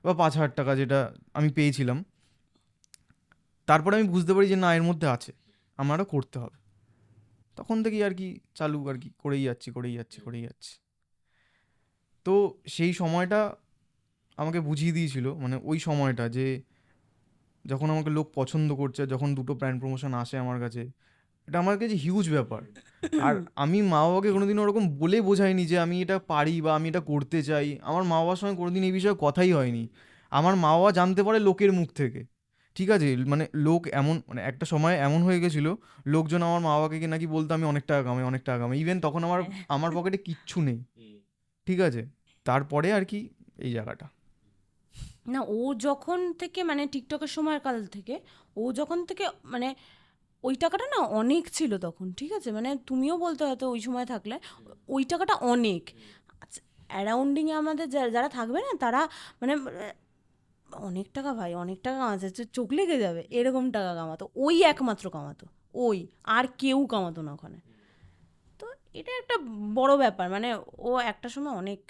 বা 5,000 টাকা যেটা আমি পেয়েছিলাম, তারপরে আমি বুঝতে পারি যে না, এর মধ্যে আছে, আমারও করতে হবে। তখন থেকেই আর কি চালু, আর কি করেই যাচ্ছি, করেই যাচ্ছি, করেই যাচ্ছি। তো সেই সময়টা আমাকে বুঝিয়ে দিয়েছিল, মানে ওই সময়টা যে যখন আমাকে লোক পছন্দ করছে, যখন দুটো ব্র্যান্ড প্রমোশন আসে আমার কাছে, এটা আমার কাছে হিউজ ব্যাপার। আর আমি মা বাবাকে কোনোদিন ওরকম বলে বোঝাইনি যে আমি এটা পারি বা আমি এটা করতে চাই। আমার মা বাবার সঙ্গে কোনোদিন এই বিষয়ে কথাই হয়নি। আমার মা বাবা জানতে পারে লোকের মুখ থেকে, ঠিক আছে। মানে লোক এমন, মানে একটা সময় এমন হয়ে গেছিলো, লোকজন আমার মা বাবাকে নাকি বলতো আমি অনেক টাকা কামাই, অনেক টাকা কামাই। ইভেন তখন আমার আমার পকেটে কিচ্ছু নেই, ঠিক আছে। তারপরে আর কি এই জায়গাটা। না, ও যখন থেকে মানে টিকটকের সময় কাল থেকে, ও যখন থেকে মানে ওই টাকাটা না অনেক ছিল তখন, ঠিক আছে। মানে তুমিও বলতে হয়তো ওই সময় থাকলে ওই টাকাটা অনেক। অ্যারাউন্ডিংয়ে আমাদের যারা থাকবে না তারা মানে অনেক টাকা ভাই, অনেক টাকা কামাচ্ছে, চোখ লেগে যাবে এরকম টাকা কামাতো, ওই একমাত্র কামাতো, ওই আর কেউ কামাতো না ওখানে। তো এটা একটা বড় ব্যাপার, মানে ও একটা সময় অনেক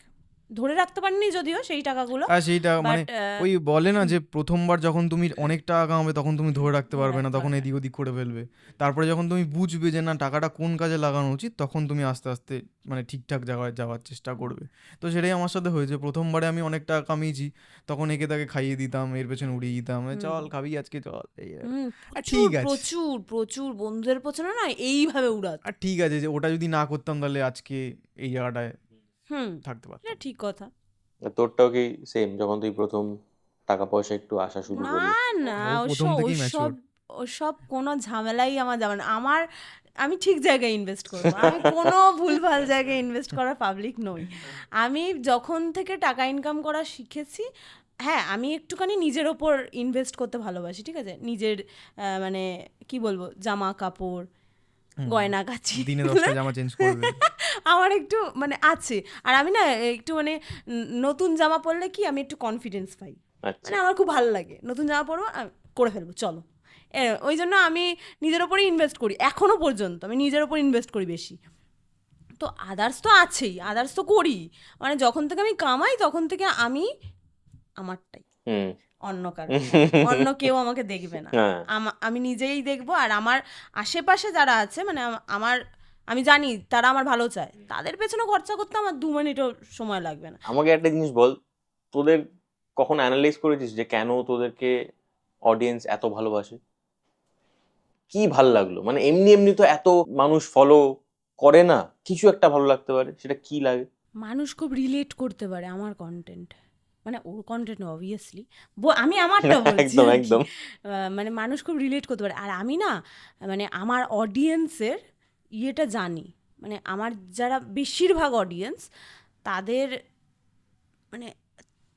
ধরে রাখতে পারেনি যদিও সেই টাকাগুলো, আর সেইটা বাট মানে ওই বলে না যে প্রথমবার যখন তুমি অনেক টাকা কামাবে তখন তুমি ধরে রাখতে ধরে পারবে না, রাখতে তখন পারবে এদিক ওদিক করে ফেলবে। তারপরে যখন তুমি বুঝবে যে না, টাকাটা কোন কাজে লাগানো উচিত, তখন তুমি আস্তে আস্তে মানে ঠিকঠাক জায়গায় যাওয়ার চেষ্টা করবে। তো সেটাই আমার সাথে হয়েছে। প্রথমবারে আমি অনেক টাকা কামিয়েছি, তখন একে তাকে খাইয়ে দিতাম, এর পেছনে উড়িয়ে দিতাম, চল খাবি আজকে, চল এই আর। আর প্রচুর ঠিক আছে, প্রচুর প্রচুর বন্ধুদের পেছনে না এইভাবে উড়াত। আর ঠিক আছে যে ওটা যদি না করতাম তাহলে আজকে এই জায়গাটায় হুম, থাকতে এটা পারতাম। ঠিক কথা। তোরটাও কি সেম, যখন তুই প্রথম টাকা পয়সা একটু আসা শুরু না করলি? না, ও প্রথম ওসব থেকেই ওসব ম্যাচিওর। ওসব কোনো ঝামেলাই আমার যাবে না। আমার আমি ঠিক জায়গায় ইনভেস্ট করবো, আমি কোনো ভুলভাল জায়গায় ইনভেস্ট করা পাবলিক নই। আমি যখন থেকে টাকা ইনকাম করা শিখেছি, হ্যাঁ আমি একটুখানি নিজের ওপর ইনভেস্ট করতে ভালোবাসি, ঠিক আছে, নিজের মানে কি বলবো, জামা কাপড়, গয়না গাছি, দিনে 10টা জামা চেঞ্জ করবে। আমার একটু মানে আছে। আর আমি না একটু মানে নতুন জামা পরলে কি আমি একটু কনফিডেন্স পাই, আচ্ছা মানে আমার খুব ভালো লাগে নতুন জামা পরবো, করে ফেলবো চলো। ওই জন্য আমি নিজের ওপরেই ইনভেস্ট করি, এখনো পর্যন্ত আমি নিজের ওপর ইনভেস্ট করি বেশি। তো আদার্স তো আছেই, আদার্স তো করি, মানে যখন থেকে আমি কামাই তখন থেকে আমি আমারটাই, হুম অন্য কারো অন্য কেউ আমাকে দেখবে না, হ্যাঁ আমি নিজেই দেখবো। আর আমার আশেপাশে যারা আছে মানে আমার, আমি জানি তারা আমার ভালো চায়, তাদের পেছনে খরচা করতে আমার 2 মিনিটও সময় লাগবে না। আমাকে একটা জিনিস বল, তোদের কখন অ্যানালাইজ করেছিস যে কেন তোদেরকে অডিয়েন্স এত ভালোবাসে? কি ভাল লাগলো? মানে এমনি এমনি তো এত মানুষ ফলো করে না, কিছু একটা ভালো লাগতে পারে, সেটা কি লাগে? মানুষ খুব রিলেট করতে পারে আমার কন্টেন্ট, মানে ওর কন্টেন্ট অবভিয়াসলি, আমি আমারটা বলছি একদম আর কি। একদম মানে মানুষ খুব রিলেট করতে পারে। আর আমি না মানে আমার অডিয়েন্সের ইয়েটা জানি, মানে আমার যারা বেশিরভাগ অডিয়েন্স তাদের মানে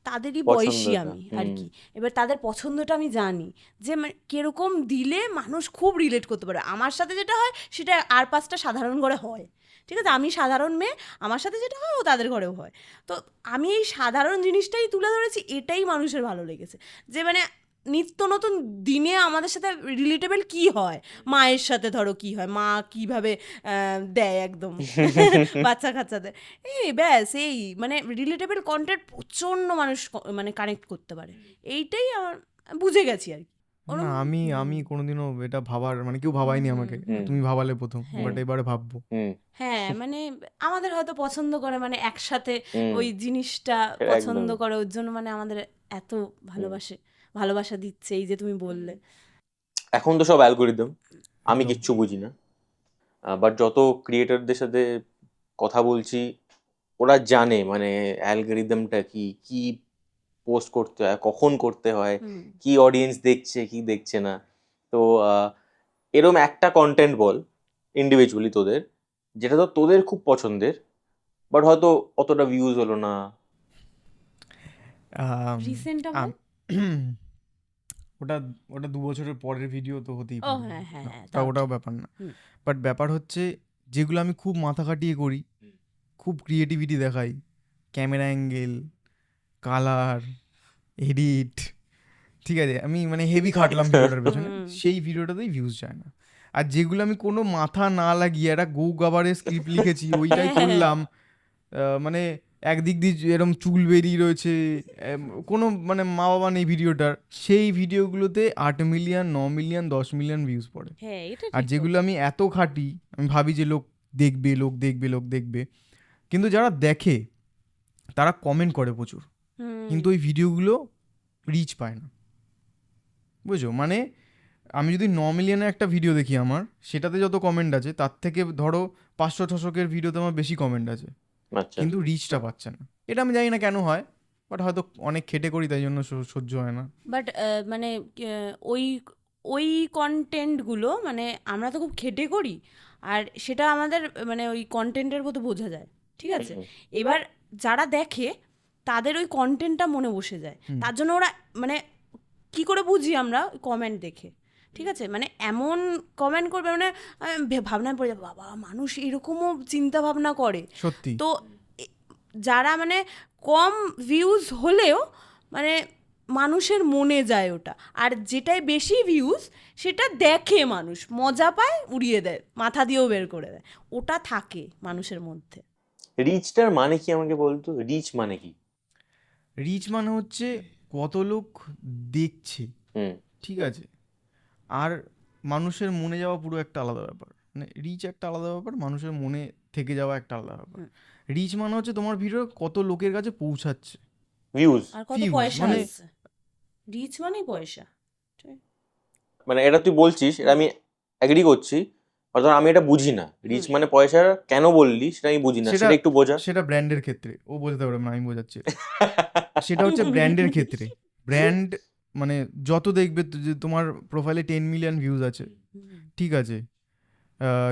তাদেরই বয়সী পছন্দটা, আমি আর কি। এবার তাদের পছন্দটা আমি জানি যে কিরকম দিলে মানুষ খুব রিলেট করতে পারে। আমার সাথে যেটা হয় সেটা আর 5টা সাধারণ ঘরে হয়, ঠিক আছে, আমি সাধারণ মেয়ে, আমার সাথে যেটা হয় ও তাদের ঘরেও হয়। তো আমি এই সাধারণ জিনিসটাই তুলে ধরেছি, এটাই মানুষের ভালো লেগেছে, যে মানে নিত্য নতুন দিনে আমাদের সাথে রিলেটেবল কি হয়, মায়ের সাথে ধরো কি হয়, মা কিভাবে দেয় একদম বাচ্চা কাচ্চাদের, এই ব্যাস এই মানে রিলেটেবল কন্টেন্ট প্রচণ্ড মানুষ মানে কানেক্ট করতে পারে, এইটাই আমার বুঝে গেছি আর কি। না আমি কোনোদিনও এটা ভাবার মানে কেউ ভাবায়নি আমাকে, তুমি ভাবালে প্রথম, বাট এবারে ভাববো। হ্যাঁ মানে আমাদের হয়তো পছন্দ করে, মানে একসাথে হুম। ওই জিনিসটা একদম। পছন্দ করে, ওর জন্য মানে আমাদের এত ভালোবাসা দিচ্ছে, এই যে তুমি বললে। এখন তো সব অ্যালগোরিদম, আমি কিচ্ছু বুঝি না, বাট যত ক্রিয়েটরদের সাথে কথা বলছি ওরা জানে মানে অ্যালগোরিদমটা কি, কি পোস্ট করতে হয়, কখন করতে হয়, কি অডিয়েন্স দেখছে কি দেখছে না। তো এরম একটা কন্টেন্ট বল ইন্ডিভিজুয়ালি তোদের, যেটা তো তোদের খুব পছন্দের বাট হয়তো অতটা ভিউজ হলো না। রিসেন্ট ওটা ওটা 2 বছরের পরের ভিডিও তো হতেই ও পারে, হ্যাঁ হ্যাঁ হ্যাঁ, ওটাও ব্যাপার না। হুম। বাট ব্যাপার হচ্ছে যেগুলো আমি খুব মাথা খাটিয়ে করি, খুব ক্রিয়েটিভিটি দেখাই, ক্যামেরা অ্যাঙ্গেল, কালার, এডিট, ঠিক আছে, আমি মানে হেভি খাটলাম ভিডিওটার পেছনে, সেই ভিডিওটাতেই ভিউজ যায় না। আর যেগুলো আমি কোনো মাথা না লাগিয়ে একটা গৌ গাবারের স্ক্রিপ্ট লিখেছি ওইটাই করলাম, মানে একদিক দিয়ে এরকম চুল বেরিয়ে রয়েছে, কোনো মানে মা বাবা নেই ভিডিওটার, সেই ভিডিওগুলোতে 8 মিলিয়ন 9 মিলিয়ন 10 মিলিয়ন ভিউজ পড়ে। আর যেগুলো আমি এত খাটি, আমি ভাবি যে লোক দেখবে, কিন্তু যারা দেখে তারা কমেন্ট করে প্রচুর, কিন্তু ওই ভিডিওগুলো রিচ পায় না, বুঝছো? মানে আমি যদি 9 মিলিয়নের একটা ভিডিও দেখি, আমার সেটাতে যত কমেন্ট আছে তার থেকে ধরো 500-600 ভিডিওতে আমার বেশি কমেন্ট আছে, কিন্তু রিচটা পাচ্ছে না। এটা আমি জানি না কেন হয়, বাট হয়তো অনেক খেটে করি তাই জন্য সহ্য হয় না। বাট মানে ওই কন্টেন্টগুলো মানে আমরা তো খুব খেটে করি, আর সেটা আমাদের মানে ওই কন্টেন্টের মতো বোঝা যায়, ঠিক আছে। এবার যারা দেখে তাদের ওই কন্টেন্টটা মনে বসে যায়, তার জন্য ওরা মানে কি করে বুঝি আমরা কমেন্ট দেখে, ঠিক আছে, মানে এমন কমেন্ট করবে মানে ভাবনায় পড়ে যাবে, বাবা মানুষ এরকমও চিন্তা ভাবনা করে, সত্যি। তো যারা মানে কম ভিউজ হলেও মানে মানুষের মনে যায় ওটা, আর যেটাই বেশি ভিউজ সেটা দেখে মানুষ মজা পায়, উড়িয়ে দেয়, মাথা দিয়েও বের করে দেয়, ওটা থাকে মানুষের মধ্যে। রিচটার মানে কি আমাকে বলতো, রিচ মানে কি? রিচ মানে হচ্ছে কত লোক দেখছে, ঠিক আছে, আর মানুষের মনে যাওয়া পুরো একটা আলাদা ব্যাপার, মানে রিচ একটা আলাদা ব্যাপার, মানুষের মনে থেকে যাওয়া একটা আলাদা ব্যাপার। রিচ মানে হচ্ছে তোমার ভিডিও কত লোকের কাছে পৌঁছাচ্ছে, ভিউজ, আর কত পয়সা আসছে, রিচ মানে পয়সা। মানে এটা তুই বলছিস, এটা আমি এগ্রি করছি, অর্থাৎ আমি এটা বুঝি না, রিচ মানে পয়সা কেন বললি সেটা আমি বুঝি না, সেটা একটু বোঝা। সেটা ব্র্যান্ডের ক্ষেত্রে ও বোঝাতে পারবে না, আমি বোঝাচ্ছি। সেটা হচ্ছে ব্র্যান্ডের ক্ষেত্রে, ব্র্যান্ড মানে যত দেখবে যে তোমার প্রোফাইলে 10 মিলিয়ন ভিউজ আছে, ঠিক আছে,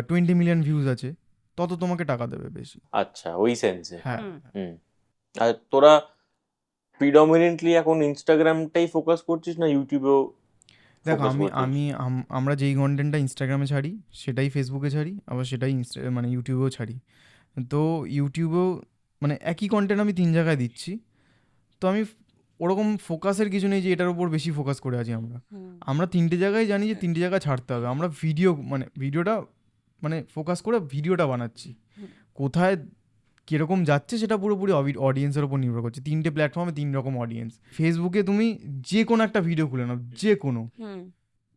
20 মিলিয়ন ভিউজ আছে, তত তোমাকে টাকা দেবে বেশি। আচ্ছা, ওই সেন্সে। হ্যাঁ। হুম। আর তোরা প্রিডমিনেন্টলি এখন ইনস্টাগ্রামটাই ফোকাস করছিস না ইউটিউবেও দেখো ফোকাস আমি করছিস? আমি আমরা যেই কন্টেন্টটা ইনস্টাগ্রামে ছাড়ি সেটাই ফেসবুকে ছাড়ি, আবার সেটাই মানে ইউটিউবেও ছাড়ি। তো ইউটিউবেও মানে একই কন্টেন্ট আমি 3 জায়গায় দিচ্ছি, তো আমি ওরকম ফোকাসের কিছু নেই যে এটার উপর বেশি ফোকাস করে আছি। আমরা 3টে জায়গায় জানি যে 3টে জায়গায় ছাড়তে হবে। আমরা ভিডিওটা মানে ফোকাস করে ভিডিওটা বানাচ্ছি, কোথায় কীরকম যাচ্ছে সেটা পুরোপুরি অডিয়েন্সের ওপর নির্ভর করছে। 3টে প্ল্যাটফর্মে 3 রকম অডিয়েন্স। ফেসবুকে তুমি যে কোনো একটা ভিডিও খুলে নাও, যে কোনো,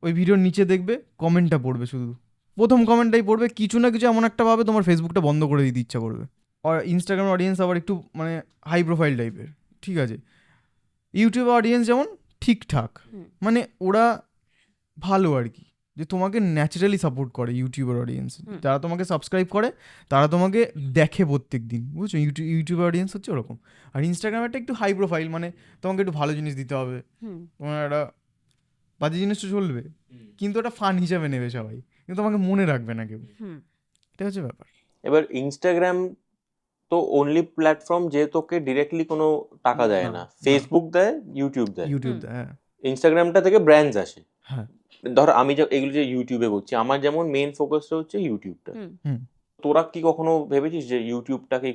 ওই ভিডিওর নিচে দেখবে কমেন্টটা পড়বে, শুধু প্রথম কমেন্টটাই পড়বে, কিছু না কিছু এমন একটা ভাবে তোমার ফেসবুকটা বন্ধ করে দিতে ইচ্ছা করবে। আর ইনস্টাগ্রাম অডিয়েন্স আবার একটু মানে হাই প্রোফাইল টাইপের, ঠিক আছে। ইউটিউব অডিয়েন্স যেমন ঠিকঠাক, মানে ওরা ভালো আর কি, যে তোমাকে ন্যাচারালি সাপোর্ট করে। ইউটিউবের অডিয়েন্স যারা তোমাকে সাবস্ক্রাইব করে তারা তোমাকে দেখে প্রত্যেক দিন, বুঝছো। ইউটিউবের অডিয়েন্স হচ্ছে ওরকম। আর ইনস্টাগ্রামেরটা একটু হাই প্রোফাইল, মানে তোমাকে একটু ভালো জিনিস দিতে হবে, তোমার একটা বাজে জিনিসটা চলবে কিন্তু ওটা ফান হিসাবে নেবে সবাই, কিন্তু তোমাকে মনে রাখবে না কেউ, এটা হচ্ছে ব্যাপার। এবার ইনস্টাগ্রাম তো অনলি প্ল্যাটফর্ম যে তোকে ডিরেক্টলি কোনো টাকা দেয় না। ফেসবুক দেয়, ইউটিউব দেয়। হ্যাঁ। ইনস্টাগ্রামটা থেকে ব্র্যান্ডস আসে। হ্যাঁ। ধর আমি এগুলো যে ইউটিউবে করছি, আমার যেমন মেইন ফোকাসটা হচ্ছে ইউটিউবটা। তোরা কি কখনো ভেবেছিস যে ইউটিউবটাকে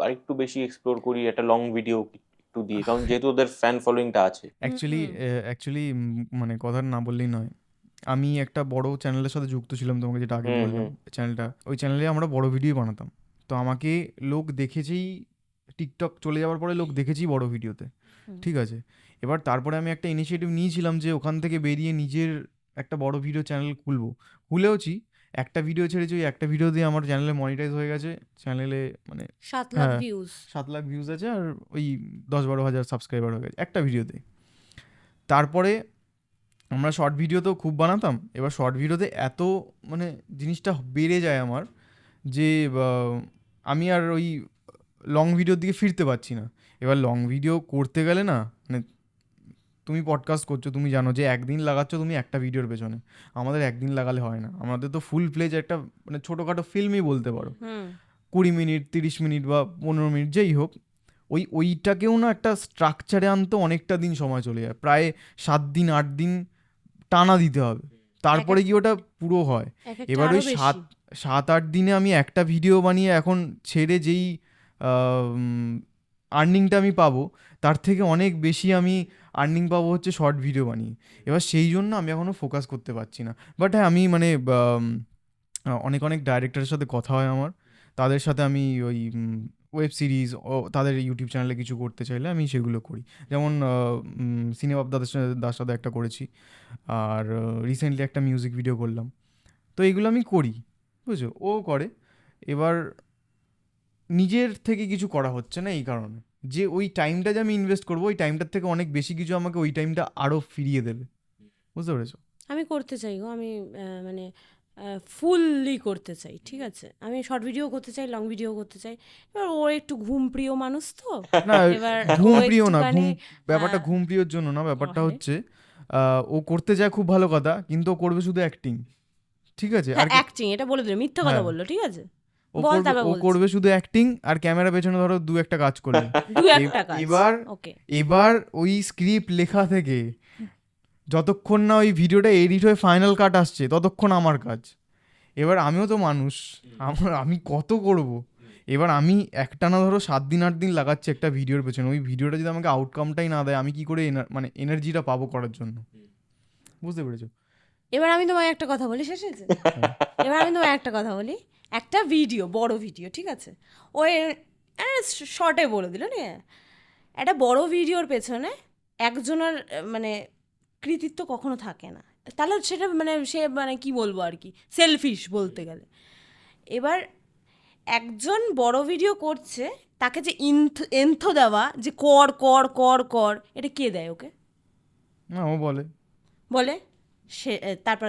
আরেকটু বেশি এক্সপ্লোর করি, একটা লং ভিডিও একটু দিয়ে, কারণ যেহেতু ওদের ফ্যান ফলোইংটা আছে। অ্যাকচুয়ালি মানে কথা না বললেই নয়, আমি একটা বড় চ্যানেলের সাথে যুক্ত ছিলাম, তোমাকে যেটা আগে বললাম চ্যানেলটা, ওই চ্যানেলে আমরা বড় ভিডিও বানাতাম। তো আমাকে লোক দেখেছেই, টিকটক চলে যাওয়ার পরে লোক দেখেছি বড় ভিডিওতে, ঠিক আছে। এবার তারপরে আমি একটা ইনিশিয়েটিভ নিয়েছিলাম যে ওখান থেকে বেরিয়ে নিজের একটা বড় ভিডিও চ্যানেল খুলেওছি। একটা ভিডিও ছেড়েছি, ওই একটা ভিডিও দিয়ে আমার চ্যানেলে মনিটাইজ হয়ে গেছে। চ্যানেলে মানে 7 লাখ ভিউজ, 7 লাখ ভিউজ আছে, আর ওই 10-12 হাজার সাবস্ক্রাইবার হয়ে গেছে একটা ভিডিওতে। তারপরে আমরা শর্ট ভিডিও তো খুব বানাতাম। এবার শর্ট ভিডিওতে এত মানে জিনিসটা বেড়ে যায় আমার, যে আমি আর ওই লং ভিডিওর দিকে ফিরতে পারছি না। এবার লং ভিডিও করতে গেলে না, মানে তুমি পডকাস্ট করছো, তুমি জানো যে একদিন লাগাচ্ছ তুমি একটা ভিডিওর পেছনে, আমাদের একদিন লাগালে হয় না। আমাদের তো ফুল প্লেজ একটা মানে ছোটোখাটো ফিল্মই বলতে পারো, 20 মিনিট 30 মিনিট বা 15 মিনিট যেই হোক, ওইটাকেও না একটা স্ট্রাকচারে আনতে অনেকটা দিন সময় চলে যায়, প্রায় 7 দিন 8 দিন টানা দিতে হবে, তারপরে কি ওটা পুরো হয়। এবার ওই 7-8 দিনে আমি একটা ভিডিও বানিয়ে এখন ছেড়ে যেই আর্নিংটা আমি পাবো, তার থেকে অনেক বেশি আমি আর্নিং পাবো হচ্ছে শর্ট ভিডিও বানিয়ে। এবার সেই জন্য আমি এখনও ফোকাস করতে পারছি না। বাট হ্যাঁ, আমি মানে অনেক ডাইরেক্টরের সাথে কথা হয় আমার, তাদের সাথে আমি ওই ওয়েব সিরিজ ও তাদের ইউটিউব চ্যানেলে কিছু করতে চাইলে আমি সেগুলো করি। যেমন সিনেমাপ দাদার সাথে একটা করেছি, আর রিসেন্টলি একটা মিউজিক ভিডিও করলাম। তো এগুলো আমি করি, বুঝছো, ও করে। এবার নিজের থেকে কিছু করা হচ্ছে না, এই কারণে যে ওই টাইমটা যে আমি ইনভেস্ট করবো, ওই টাইমটার থেকে অনেক বেশি কিছু আমাকে ওই টাইমটা আরও ফিরিয়ে দেবে, বুঝতে পেরেছো। আমি করতে চাই গো, আমি মানে ফুললি করতে চাই, ঠিক আছে। আমি শর্ট ভিডিও করতে চাই, লং ভিডিও করতে চাই। এবার ও একটু ঘুম প্রিয় মানুষ তো, না এবার ঘুম প্রিয় না, ব্যাপারটা ঘুম প্রিয়র জন্য না, ব্যাপারটা হচ্ছে ও করতে চায় খুব ভালো কথা, কিন্তু ও করবে শুধু অ্যাক্টিং, ঠিক আছে। আর অ্যাক্টিং এটা বলে দিল, মিথ্যা কথা বললো, ঠিক আছে। ও করবে শুধু অ্যাক্টিং, আর ক্যামেরা পেছনে ধরো 2-1টা কাজ করবে। এবার ওই স্ক্রিপ্ট লেখা থেকে যতক্ষণ না ওই ভিডিওটা এডিট হয়ে ফাইনাল কাট আসছে, ততক্ষণ আমার কাজ। এবার আমিও তো মানুষ, আমি কত করব। এবার আমি একটানা ধরো 7 দিন 8 দিন লাগাচ্ছি একটা ভিডিওর পেছনে, ওই ভিডিওটা যদি আমাকে আউটকামটাই না দেয়, আমি কি করে মানে এনার্জিটা পাবো করার জন্য, বুঝতে পেরেছো। এবার আমি তোমায় একটা কথা বলি, শেষ হয়েছে। এবার আমি তোমায় একটা কথা বলি, একটা ভিডিও, বড় ভিডিও, ঠিক আছে, ওই শর্টে বলে দিল না, একটা বড় ভিডিওর পেছনে একজনের মানে কৃতিত্ব কখনো থাকে না, তাহলে সেটা মানে সে মানে কি বলবো আর কি, সেলফিশ বলতে গেলে। এবার একজন বড় ভিডিও করছে, তাকে যে এন্থ দেওয়া যে কর কর কর কর, এটা কে দেয় ওকে? না, ও বলে সে তারপর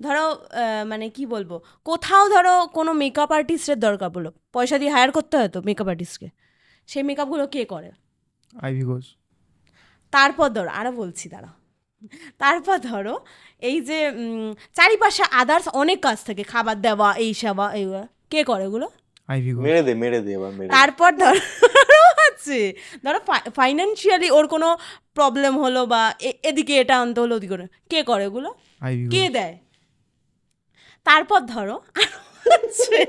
ধরো মানে কি বলবো, কোথাও ধরো কোনো মেকআপ আর্টিস্টের দরকার পড়লো, পয়সা দিয়ে হায়ার করতে হয় তো মেকআপ আর্টিস্টকে, সেই মেকআপগুলো কে করে? আইভি ঘোষ। তারপর আরো বলছি, তারপর ধরো এই যে চারিপাশে আদার্স অনেক কাজ থাকে, খাবার দেওয়া, এই সেবা, এইগুলো কে করে ওগুলো? আইভি ঘোষ। মেরে দে এবার মেরে দে। তারপর ধরো আছে, ধরো ফাইন্যান্সিয়ালি ওর কোনো প্রবলেম হলো বা এদিকে এটা আনতে হলো, ওদিকে কে করে ওগুলো? আইভি কে ঘোষ। দেয়? তারপর ধরো আছে,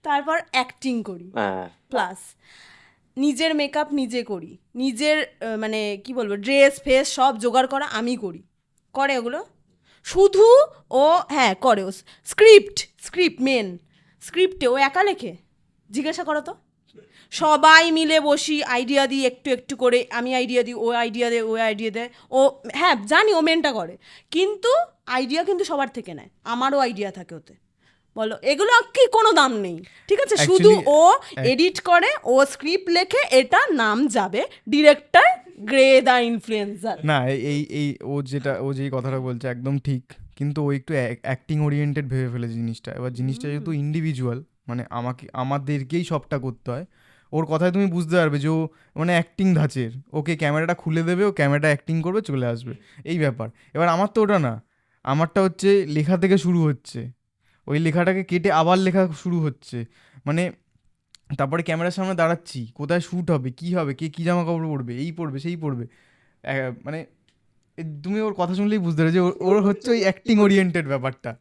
তারপর অ্যাক্টিং করি, হ্যাঁ প্লাস নিজের মেকআপ নিজে করি, নিজের মানে কি বলবো ড্রেস ফেস সব জোগাড় করা আমি করি, করে ওগুলো শুধু ও, হ্যাঁ করে ও। স্ক্রিপ্ট মেন, স্ক্রিপ্টে ও একা লেখে? জিজ্ঞাসা করো তো। সবাই মিলে বসি, আইডিয়া দিই একটু একটু করে, আমি আইডিয়া দিই, ও আইডিয়া দেয়, ও আইডিয়া দেয়, ও হ্যাঁ জানি ও মেনটা করে, কিন্তু আইডিয়া কিন্তু সবার থেকে নেয়, আমারও আইডিয়া থাকে ওতে। বলো এগুলো কি কোনো দাম নেই, ঠিক আছে? শুধু ও এডিট করে, ও স্ক্রিপ্ট লেখে, এটা নাম যাবে ডিরেক্টর গ্রে দ্য ইনফ্লুয়েন্সার। না এই ও যেই কথাটা বলছে একদম ঠিক, কিন্তু ও একটু অ্যাক্টিং ওরিয়েন্টেড ভেবে ফেলেছে জিনিসটা। এবার জিনিসটা যেহেতু ইন্ডিভিজুয়াল, মানে আমাদেরকেই সবটা করতে হয়, ওর কথায় তুমি বুঝতে পারবে যে ও মানে অ্যাক্টিং ধাঁচের, ওকে ক্যামেরাটা খুলে দেবে, ও ক্যামেরাটা অ্যাক্টিং করবে, চলে আসবে, এই ব্যাপার। এবার আমার তো ওটা না, আমারটা হচ্ছে লেখা থেকে শুরু হচ্ছে, ওই লেখাটাকে কেটে আবার লেখা শুরু হচ্ছে, মানে তারপরে ক্যামেরার সামনে দাঁড়াচ্ছি, কোথায় শ্যুট হবে, কি হবে, কে কী জামা কাপড় পরবে, এই পরবে সেই পরবে, মানে তুমি ওর কথা শুনলেই বুঝতে পারো যে ওর হচ্ছে ওই অ্যাক্টিং ওরিয়েন্টেড ব্যাপারটা।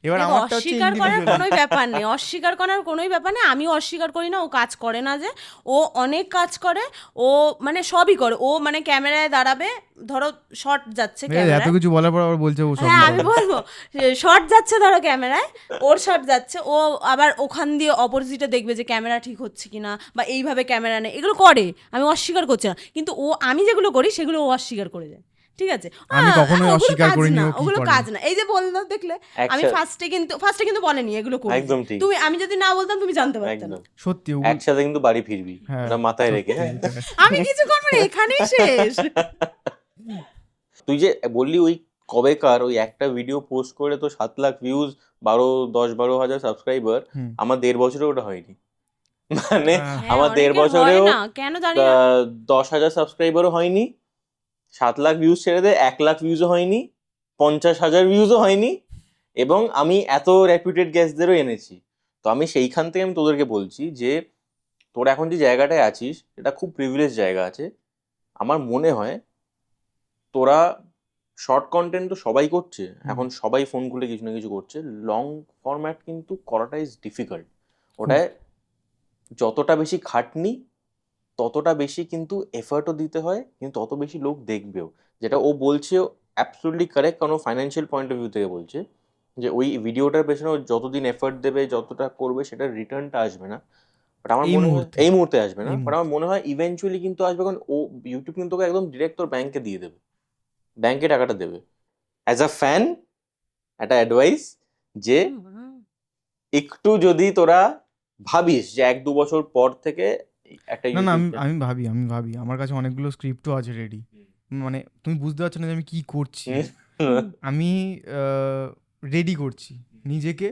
এবার আমারটা হচ্ছে অস্বীকার করার ইন্ডিভিজুয়াল। কোনোই ব্যাপার নেই, অস্বীকার করার কোনোই ব্যাপার নেই, আমিও অস্বীকার করি না ও কাজ করে না, যে ও অনেক কাজ করে, ও মানে সবই করে, ও মানে ক্যামেরায় দাঁড়াবে, ধরো শর্ট যাচ্ছে এত ক্যামেরায়, কিছু বলার পর আবার বলছে ও সব হ্যাঁ করে। আমি বলবো শর্ট যাচ্ছে ধরো ক্যামেরায়, ওর শর্ট যাচ্ছে, ও আবার ওখান দিয়ে অপোজিটে দেখবে যে ক্যামেরা ঠিক হচ্ছে কিনা, বা এইভাবে ক্যামেরা নেই, এগুলো করে, আমি অস্বীকার করছি না, কিন্তু আমি যেগুলো করি সেগুলো ও অস্বীকার করে যায়, ঠিক আছে? আমি কখনোই ওগুলো অস্বীকার কাজ করিনি না, ও কি ওগুলো করে। কাজ না, এই যে বললাম দেখলে, আমি একসাথে- ফার্স্টে কিন্তু বলেনি এগুলো করি, একদম ঠিক। তুমি, আমি যদি না বলতাম তুমি জানতে পারতে না। একদম সত্যি ওগুলো একসাথে কিন্তু বাড়ি ফিরবি, হ্যাঁ, ওটা মাথায় রেখে। হ্যাঁ আমি কিছু করবো না, এখানেই শেষ। তুই যে বললি ওই কবেকার ওই একটা ভিডিও পোস্ট করে তো 7 লাখ ভিউজ, 10-12 হাজার সাবস্ক্রাইবার, হুম। আমার 1.5 বছরে ওটা হয়নি। মানে হ্যাঁ, আমার 1.5 অনেকের বছরেও হয় না, কেন জানি না। 10,000 সাবস্ক্রাইবারও হয়নি, 7 লাখ ভিউজ ছেড়ে দে, 1 লাখ ভিউজও হয়নি, 50,000 ভিউজও হয়নি, এবং আমি এত রেপুটেড গেস্টদেরও এনেছি। তো আমি সেইখান থেকে আমি তোদেরকে বলছি যে তোরা এখন যে জায়গাটায় আছিস এটা খুব প্রিভিলেজ জায়গা আছে। আমার মনে হয় তোরা শর্ট কন্টেন্ট তো সবাই করছে এখন, সবাই ফোন খুলে কিছু না কিছু করছে, লং ফরম্যাট কিন্তু করাটা ইজ ডিফিকাল্ট। ওটায় যতটা বেশি খাটনি ততটা বেশি কিন্তু এফার্টও দিতে হয়, কিন্তু তত বেশি লোক দেখবেও। যেটা ও বলছে অ্যাবসলিউটলি কারেক্ট, কারণ ফাইন্যান্সিয়াল পয়েন্ট অফ ভিউ থেকে বলছে যে ওই ভিডিওটার পেছনে ও যতদিন এফার্ট দেবে, যতটা করবে, সেটার রিটার্নটা আসবে না। বাট আমার এই মনে হয় মুহূর্তে। এই মুহূর্তে আসবে না, এই বাট আমার মনে হয় ইভেনচুয়ালি কিন্তু আসবে, কারণ ও ইউটিউব কিন্তু তোকে একদম ডিরেক্ট তোর ব্যাংকে দিয়ে দেবে, ব্যাংকে টাকাটা দেবে। অ্যাজ আ ফ্যান একটা অ্যাডভাইস যে একটু যদি তোরা ভাবিস যে 1-2 বছর পর থেকে একটা না না, ইউটিউব আমি ভাবি আমার কাছে অনেকগুলো স্ক্রিপ্টও আছে রেডি, মানে তুমি বুঝতে পারছো না যে আমি কি করছি। আমি রেডি করছি নিজেকে,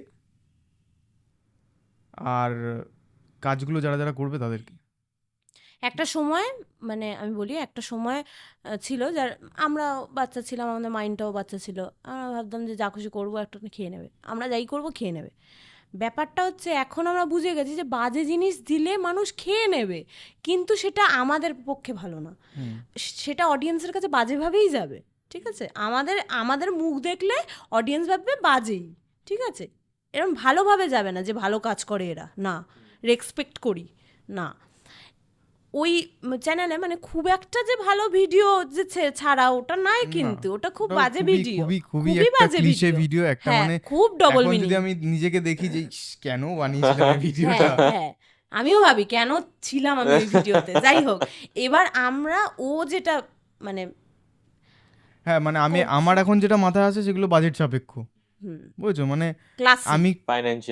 আর কাজগুলো যারা যারা করবে তাদেরকে। একটা সময়, মানে আমি বলি একটা সময় ছিল যার, আমরা বাচ্চা ছিলাম, আমাদের মাইন্ডটাও বাচ্চা ছিল, আমরা ভাবতাম যে যা খুশি করবো একটা খেয়ে নেবে, আমরা যাই করবো খেয়ে নেবে। ব্যাপারটা হচ্ছে এখন আমরা বুঝে গেছি যে বাজে জিনিস দিলে মানুষ খেয়ে নেবে, কিন্তু সেটা আমাদের পক্ষে ভালো না, সেটা অডিয়েন্সের কাছে বাজেভাবেই যাবে, ঠিক আছে? আমাদের মুখ দেখলে অডিয়েন্স ভাববে বাজেই, ঠিক আছে? এরকম ভালোভাবে যাবে না যে ভালো কাজ করে এরা, না রেসপেক্ট করি না। ওই চ্যানেলে মানে খুব একটা যে ভালো ভিডিও যে ছাড়া ওটা নাই, কিন্তু ওটা খুব বাজে ভিডিও, খুবই একটা ক্লিশে ভিডিও একটা, মানে খুব ডবল এখন মিনিং। যদি আমি নিজেকে দেখি যে ইস, কেন বানিয়েছিলাম এই ভিডিওটা। হ্যাঁ আমিও ভাবি কেন ছিলাম আমি ওই ভিডিওতে। যাই হোক, এবার আমরা ও যেটা মানে হ্যাঁ মানে আমার এখন যেটা মাথায় আসে সেগুলো বাজেট সাপেক্ষ, বুঝছো, মানে আমি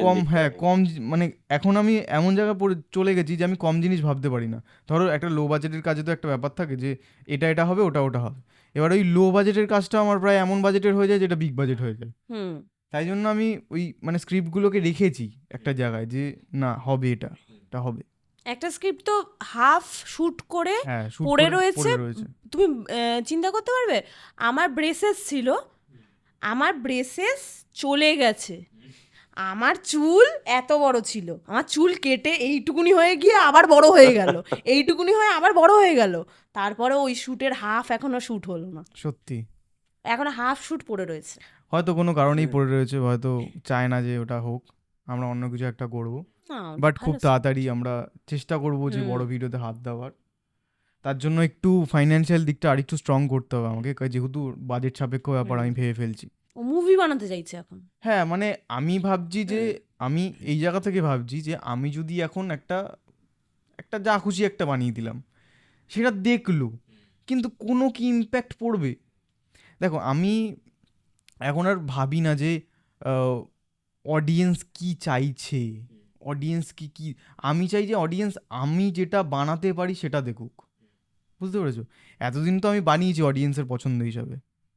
কম, হ্যাঁ কম, মানে এখন আমি এমন জায়গায় চলে গেছি যে আমি কম জিনিস ভাবতে পারি না। ধরো একটা লো বাজেটের কাজে তো একটা ব্যাপার থাকে যে এটা হবে, ওটা হবে। এবার ওই লো বাজেটের কাজটা আমার প্রায় এমন বাজেটের হয়ে যায় যেটা বিগ বাজেট হয়ে যায়। তাই জন্য আমি ওই মানে স্ক্রিপ্টগুলোকে রেখেছি একটা জায়গায় যে না হবে, এটা হবে। একটা স্ক্রিপ্ট তো হাফ শুট করে হ্যাঁ shoot পড়ে করে রয়েছে। পড়ে রয়েছে। তুমি চিন্তা করতে পারবে, আমার ব্রেসেস ছিল, আমার ব্রেসেস চলে গেছে, আমার চুল এত বড় ছিল, আমার চুল কেটে এইটুকুনি হয়ে গিয়ে আবার বড় হয়ে গেল, এইটুকুনি হয়ে আবার বড় হয়ে গেল, তারপরে ওই শ্যুটের হাফ এখনো শ্যুট হলো না, সত্যি এখনো হাফ শ্যুট পড়ে রয়েছে। হয়তো কোনো কারণেই পড়ে রয়েছে, হয়তো চায় না যে ওটা হোক, আমরা অন্য কিছু একটা করবো, না, বাট ভালো খুব তাড়াতাড়ি আমরা চেষ্টা করব যে বড় ভিডিওতে হাত দেওয়ার। তার জন্য একটু ফাইন্যান্সিয়াল দিকটা আরেকটু স্ট্রং করতে হবে আমাকে, যেহেতু বাজেট সাপেক্ষ ব্যাপার আমি ভেবে ফেলছি। ও মুভি বানাতে চাইছে এখন। হ্যাঁ মানে আমি ভাবছি যে আমি এই জায়গা থেকে ভাবছি যে আমি যদি এখন একটা যা খুশি একটা বানিয়ে দিলাম, সেটা দেখলো, কিন্তু কোনো কি ইম্প্যাক্ট পড়বে? দেখো আমি এখন আর ভাবি না যে অডিয়েন্স কি চাইছে, অডিয়েন্স কি আমি চাই যে অডিয়েন্স আমি যেটা বানাতে পারি সেটা দেখুক, বুঝতে পেরেছো? এতদিন তো আমি বানিয়েছি অডিয়েন্সের পছন্দ হিসাবে,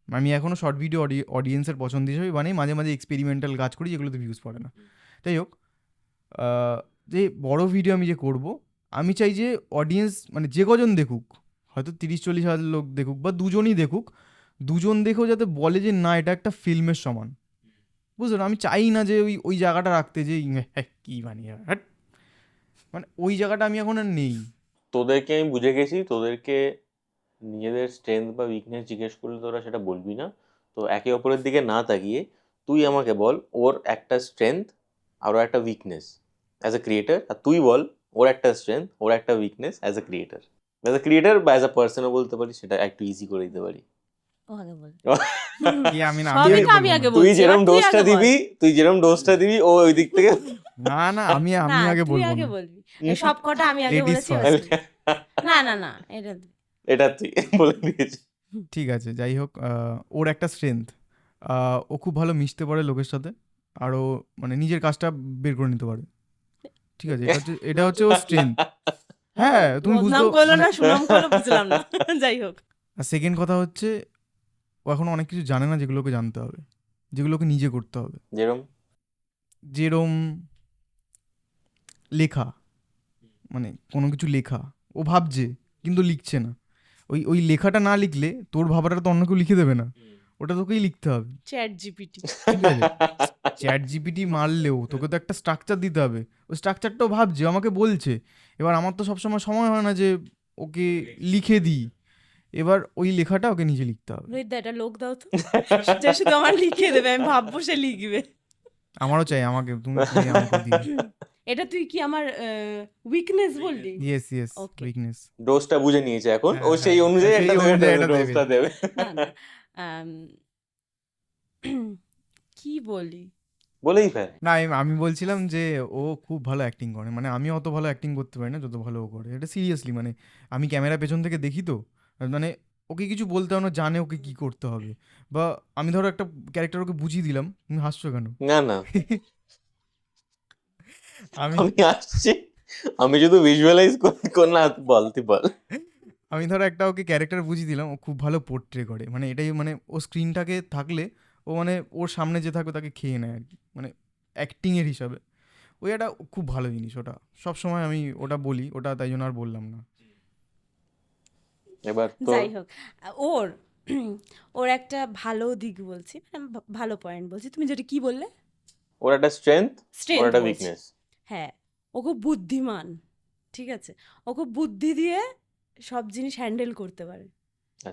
আমি এখনও শর্ট ভিডিও অডিয়েন্সের পছন্দ হিসাবে বানাই, মাঝে মাঝে এক্সপেরিমেন্টাল কাজ করি যেগুলোতে ভিউজ পড়ে না। যাই হোক, যে বড় ভিডিও আমি যে করব, আমি চাই যে অডিয়েন্স মানে যে কজন দেখুক, হয়তো 30-40 হাজার লোক দেখুক বা দুজনই দেখুক, দুজন দেখেও যাতে বলে যে না এটা একটা ফিল্মের সমান, বুঝলো? আমি চাই না যে ওই জায়গাটা রাখতে যে কী বানিয়ে মানে ওই জায়গাটা আমি এখন আর নেই। তোদেরকে আমি বুঝে গেছি, তোদেরকে নিজেদের স্ট্রেংথ বা উইকনেস জিজ্ঞেস করলে তোরা সেটা বলবি না। তো একে অপরের দিকে না তাকিয়ে তুই আমাকে বল ওর একটা স্ট্রেংথ আর ওর একটা উইকনেস অ্যাজ এ ক্রিয়েটার, আর তুই বল ওর একটা স্ট্রেংথ ওর একটা weakness as a creator. As a creator বা অ্যাজ এ পার্সনও বলতে পারি, সেটা একটু ইজি করে দিতে পারি। ও আগে বল। কি আমি না সবই তো আমি আমি আগে বলবো না। তুই বলছি, যেরকম এবার তুই ডোজটা আগে বল। দিবি, ও ওই দিক থেকে না না আমি না, আগে তুই বলবো আগে না। বলবি। এই সব কটা আমি আগে Ladies বলেছি, first. এবার তুই। না না না, এটা এটা তুই বলে দিয়েছি। ঠিক আছে, যাই হোক, ওর একটা স্ট্রেংথ, ও খুব ভালো মিশতে পারে লোকের সাথে, আর ও মানে নিজের কাজটা বের করে নিতে পারে, ঠিক আছে? এটা হচ্ছে ওর স্ট্রেংথ। হ্যাঁ তুমি বদনাম বুঝতে করলো না, সুনাম করলো, বুঝলাম না। যাই হোক, আর সেকেন্ড কথা হচ্ছে ও এখন অনেক কিছু জানে না যেগুলোকে জানতে হবে, যেগুলোকে নিজে করতে হবে, যেরম লেখা, মানে কোনো কিছু লেখা ও ভাবছে কিন্তু লিখছে না, ওই লেখাটা না লিখলে তোর ভাবাটা তো অন্য কেউ লিখে দেবে না, ওটা তোকেই লিখতে হবে। Chat GPT. ঠিক আছে, চ্যাট জিপিটি মারলেও তোকে তো একটা স্ট্রাকচার দিতে হবে, ওই স্ট্রাকচারটাও ভাবছে, আমাকে বলছে, এবার আমার তো সবসময় সময় হয় না যে ওকে লিখে দিই, এবার ওই লেখাটা ওকে নিজে লিখতে হবে। রোহিত দা, এটা লোক দাও তো, যে শুধু আমার লিখে দেবে, আমি ভাববো সে লিখবে। আমারও চাই, তুমি আমাকে দিও। এটা তুই কি আমার উইকনেস বললি? Yes Okay. উইকনেস। ডোজটা বুঝে নিয়েছে এখন, ও হ্যাঁ, সেই অনুযায়ী সেই একটা অনুযায়ী এটা ডোজটা দেবে। না না, কি বলি, বলেই ফেল। না আমি বলছিলাম যে ও খুব ভালো অ্যাক্টিং করে, মানে আমি অত ভালো অ্যাক্টিং করতে পারি না যত ভালো ও করে, এটা সিরিয়াসলি, মানে আমি ক্যামেরা পেছন থেকে দেখি তো, মানে ওকে কিছু বলতে হবে না, জানে ওকে কি করতে হবে, বা আমি ধরো একটা ক্যারেক্টার ওকে বুঝিয়ে দিলাম, তুমি হাসছো কেন? না না, আমি আমি আসছি, আমি শুধু ভিজুয়ালাইজ করি না, বল তুই বল। আমি ধরো একটা ওকে ক্যারেক্টার বুঝিয়ে দিলাম, ও খুব ভালো পোর্ট্রে করে, মানে এটাই, মানে ও স্ক্রিনটাকে থাকলে ও মানে ওর সামনে যে থাকবে তাকে খেয়ে নেয় আর কি, মানে অ্যাক্টিংয়ের হিসাবে ওই একটা খুব ভালো জিনিস, ওটা সবসময় আমি ওটা বলি, ওটা তাই জন্য আর বললাম না। এবার তো যাই হোক, ওর ওর একটা ভালো দিক বলছি, মানে ভালো পয়েন্ট বলছি। তুমি যেটা কি বললে? ওর একটা স্ট্রেংথ, ওর স্ট্রেংথ একটা বলছি। উইকনেস। হ্যাঁ, ও খুব বুদ্ধিমান, ঠিক আছে, ও খুব বুদ্ধি দিয়ে সব জিনিস হ্যান্ডেল করতে পারে,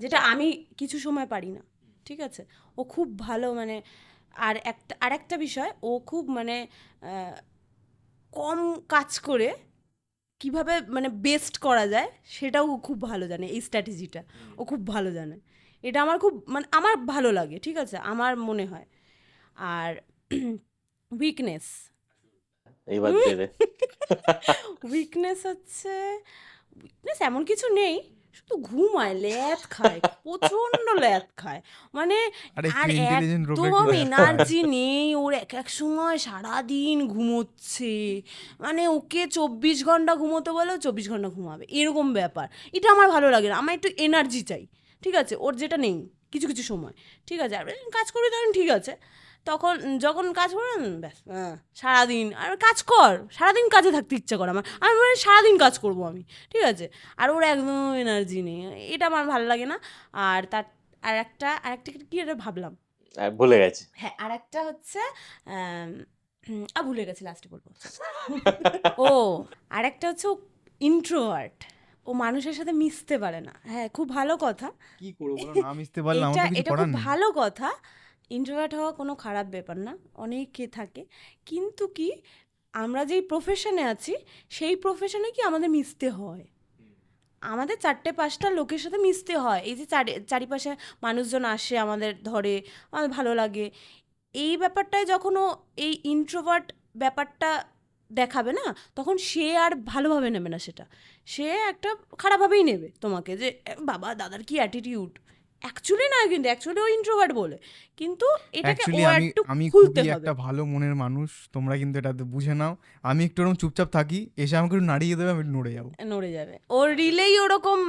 যেটা আমি কিছু সময় পারি না, ঠিক আছে? ও খুব ভালো, মানে আর একটা বিষয়, ও খুব মানে কম কাজ করে কিভাবে মানে বেস্ট করা যায় সেটাও ও খুব ভালো জানে, এই স্ট্র্যাটেজিটা ও খুব ভালো জানে, এটা আমার খুব মানে আমার ভালো লাগে, ঠিক আছে, আমার মনে হয়। আর উইকনেস, এইবার দেবে। উইকনেস এমন কিছু নেই, শুধু ঘুমায়, ল্যাদ খায়, প্রচন্ড ল্যাদ খায়, মানে আরে আর একটু ইন্টেলিজেন্ট লোকের একদম একটু এনার্জি নেই ওর, এক সময় সারাদিন ঘুমোচ্ছে, মানে ওকে 24 ঘন্টা ঘুমোতে বলে 24 ঘন্টা ঘুমাবে, এরকম ব্যাপার। এটা আমার ভালো লাগে না, আমার একটু এনার্জি চাই, ঠিক আছে, ওর যেটা নেই কিছু কিছু সময়, ঠিক আছে, আর কাজ করে তখন ঠিক আছে, তখন যখন কাজ করেন ব্যাস সারাদিন আর কাজ কর, সারাদিন কাজে থাকতে ইচ্ছা করে আমার, আমি মানে সারাদিন কাজ করব আমি, ঠিক আছে। আর ওর একদম এনার্জি নেই, এটা আমার ভালো লাগে না। আর তার আরেকটা কি এটা ভাবলাম, ভুলে গেছি। হ্যাঁ আরেকটা হচ্ছে ভুলে গেছি, লাস্টে বলবো। ও আরেকটা হচ্ছে ও ইন্ট্রোভার্ট, ও মানুষের সাথে মিশতে পারে না। হ্যাঁ খুব ভালো কথা, কি করবো বলো, না মিশতে পারলে আমার তো কিছু এটা করার খুব নেই। ভালো কথা। ইন্ট্রোভার্ট হওয়া কোনো খারাপ ব্যাপার না, অনেকে থাকে, কিন্তু কি আমরা যেই প্রফেশনে আছি সেই প্রফেশনে কি আমাদের মিশতে হয়, আমাদের 4-5টা লোকের সাথে মিশতে হয়। এই যে চারিপাশে মানুষজন আসে, আমাদের ধরে, আমাদের ভালো লাগে, এই ব্যাপারটায় যখন ও এই ইন্ট্রোভার্ট ব্যাপারটা দেখাবে না, তখন সে আর ভালোভাবে নেবে না, সেটা সে একটা খারাপভাবেই নেবে তোমাকে, যে বাবা দাদার কি অ্যাটিটিউড। অ্যাকচুয়ালি না, কিন্তু অ্যাকচুয়ালি ও ইন্ট্রোভার্ট বলে, কিন্তু এটাকে ও অ্যাকচুয়ালি একটু আমি খুলতে খুবই হবে। একটা ভালো মনের মানুষ, তোমরা কিন্তু এটা বুঝে নাও। আমি একটু এরকম চুপচাপ থাকি, এসে আমাকে একটু নাড়িয়ে দেবে, আমি একটু নড়ে যাবো। নড়ে যাবে, ওর রিলেই ওরকম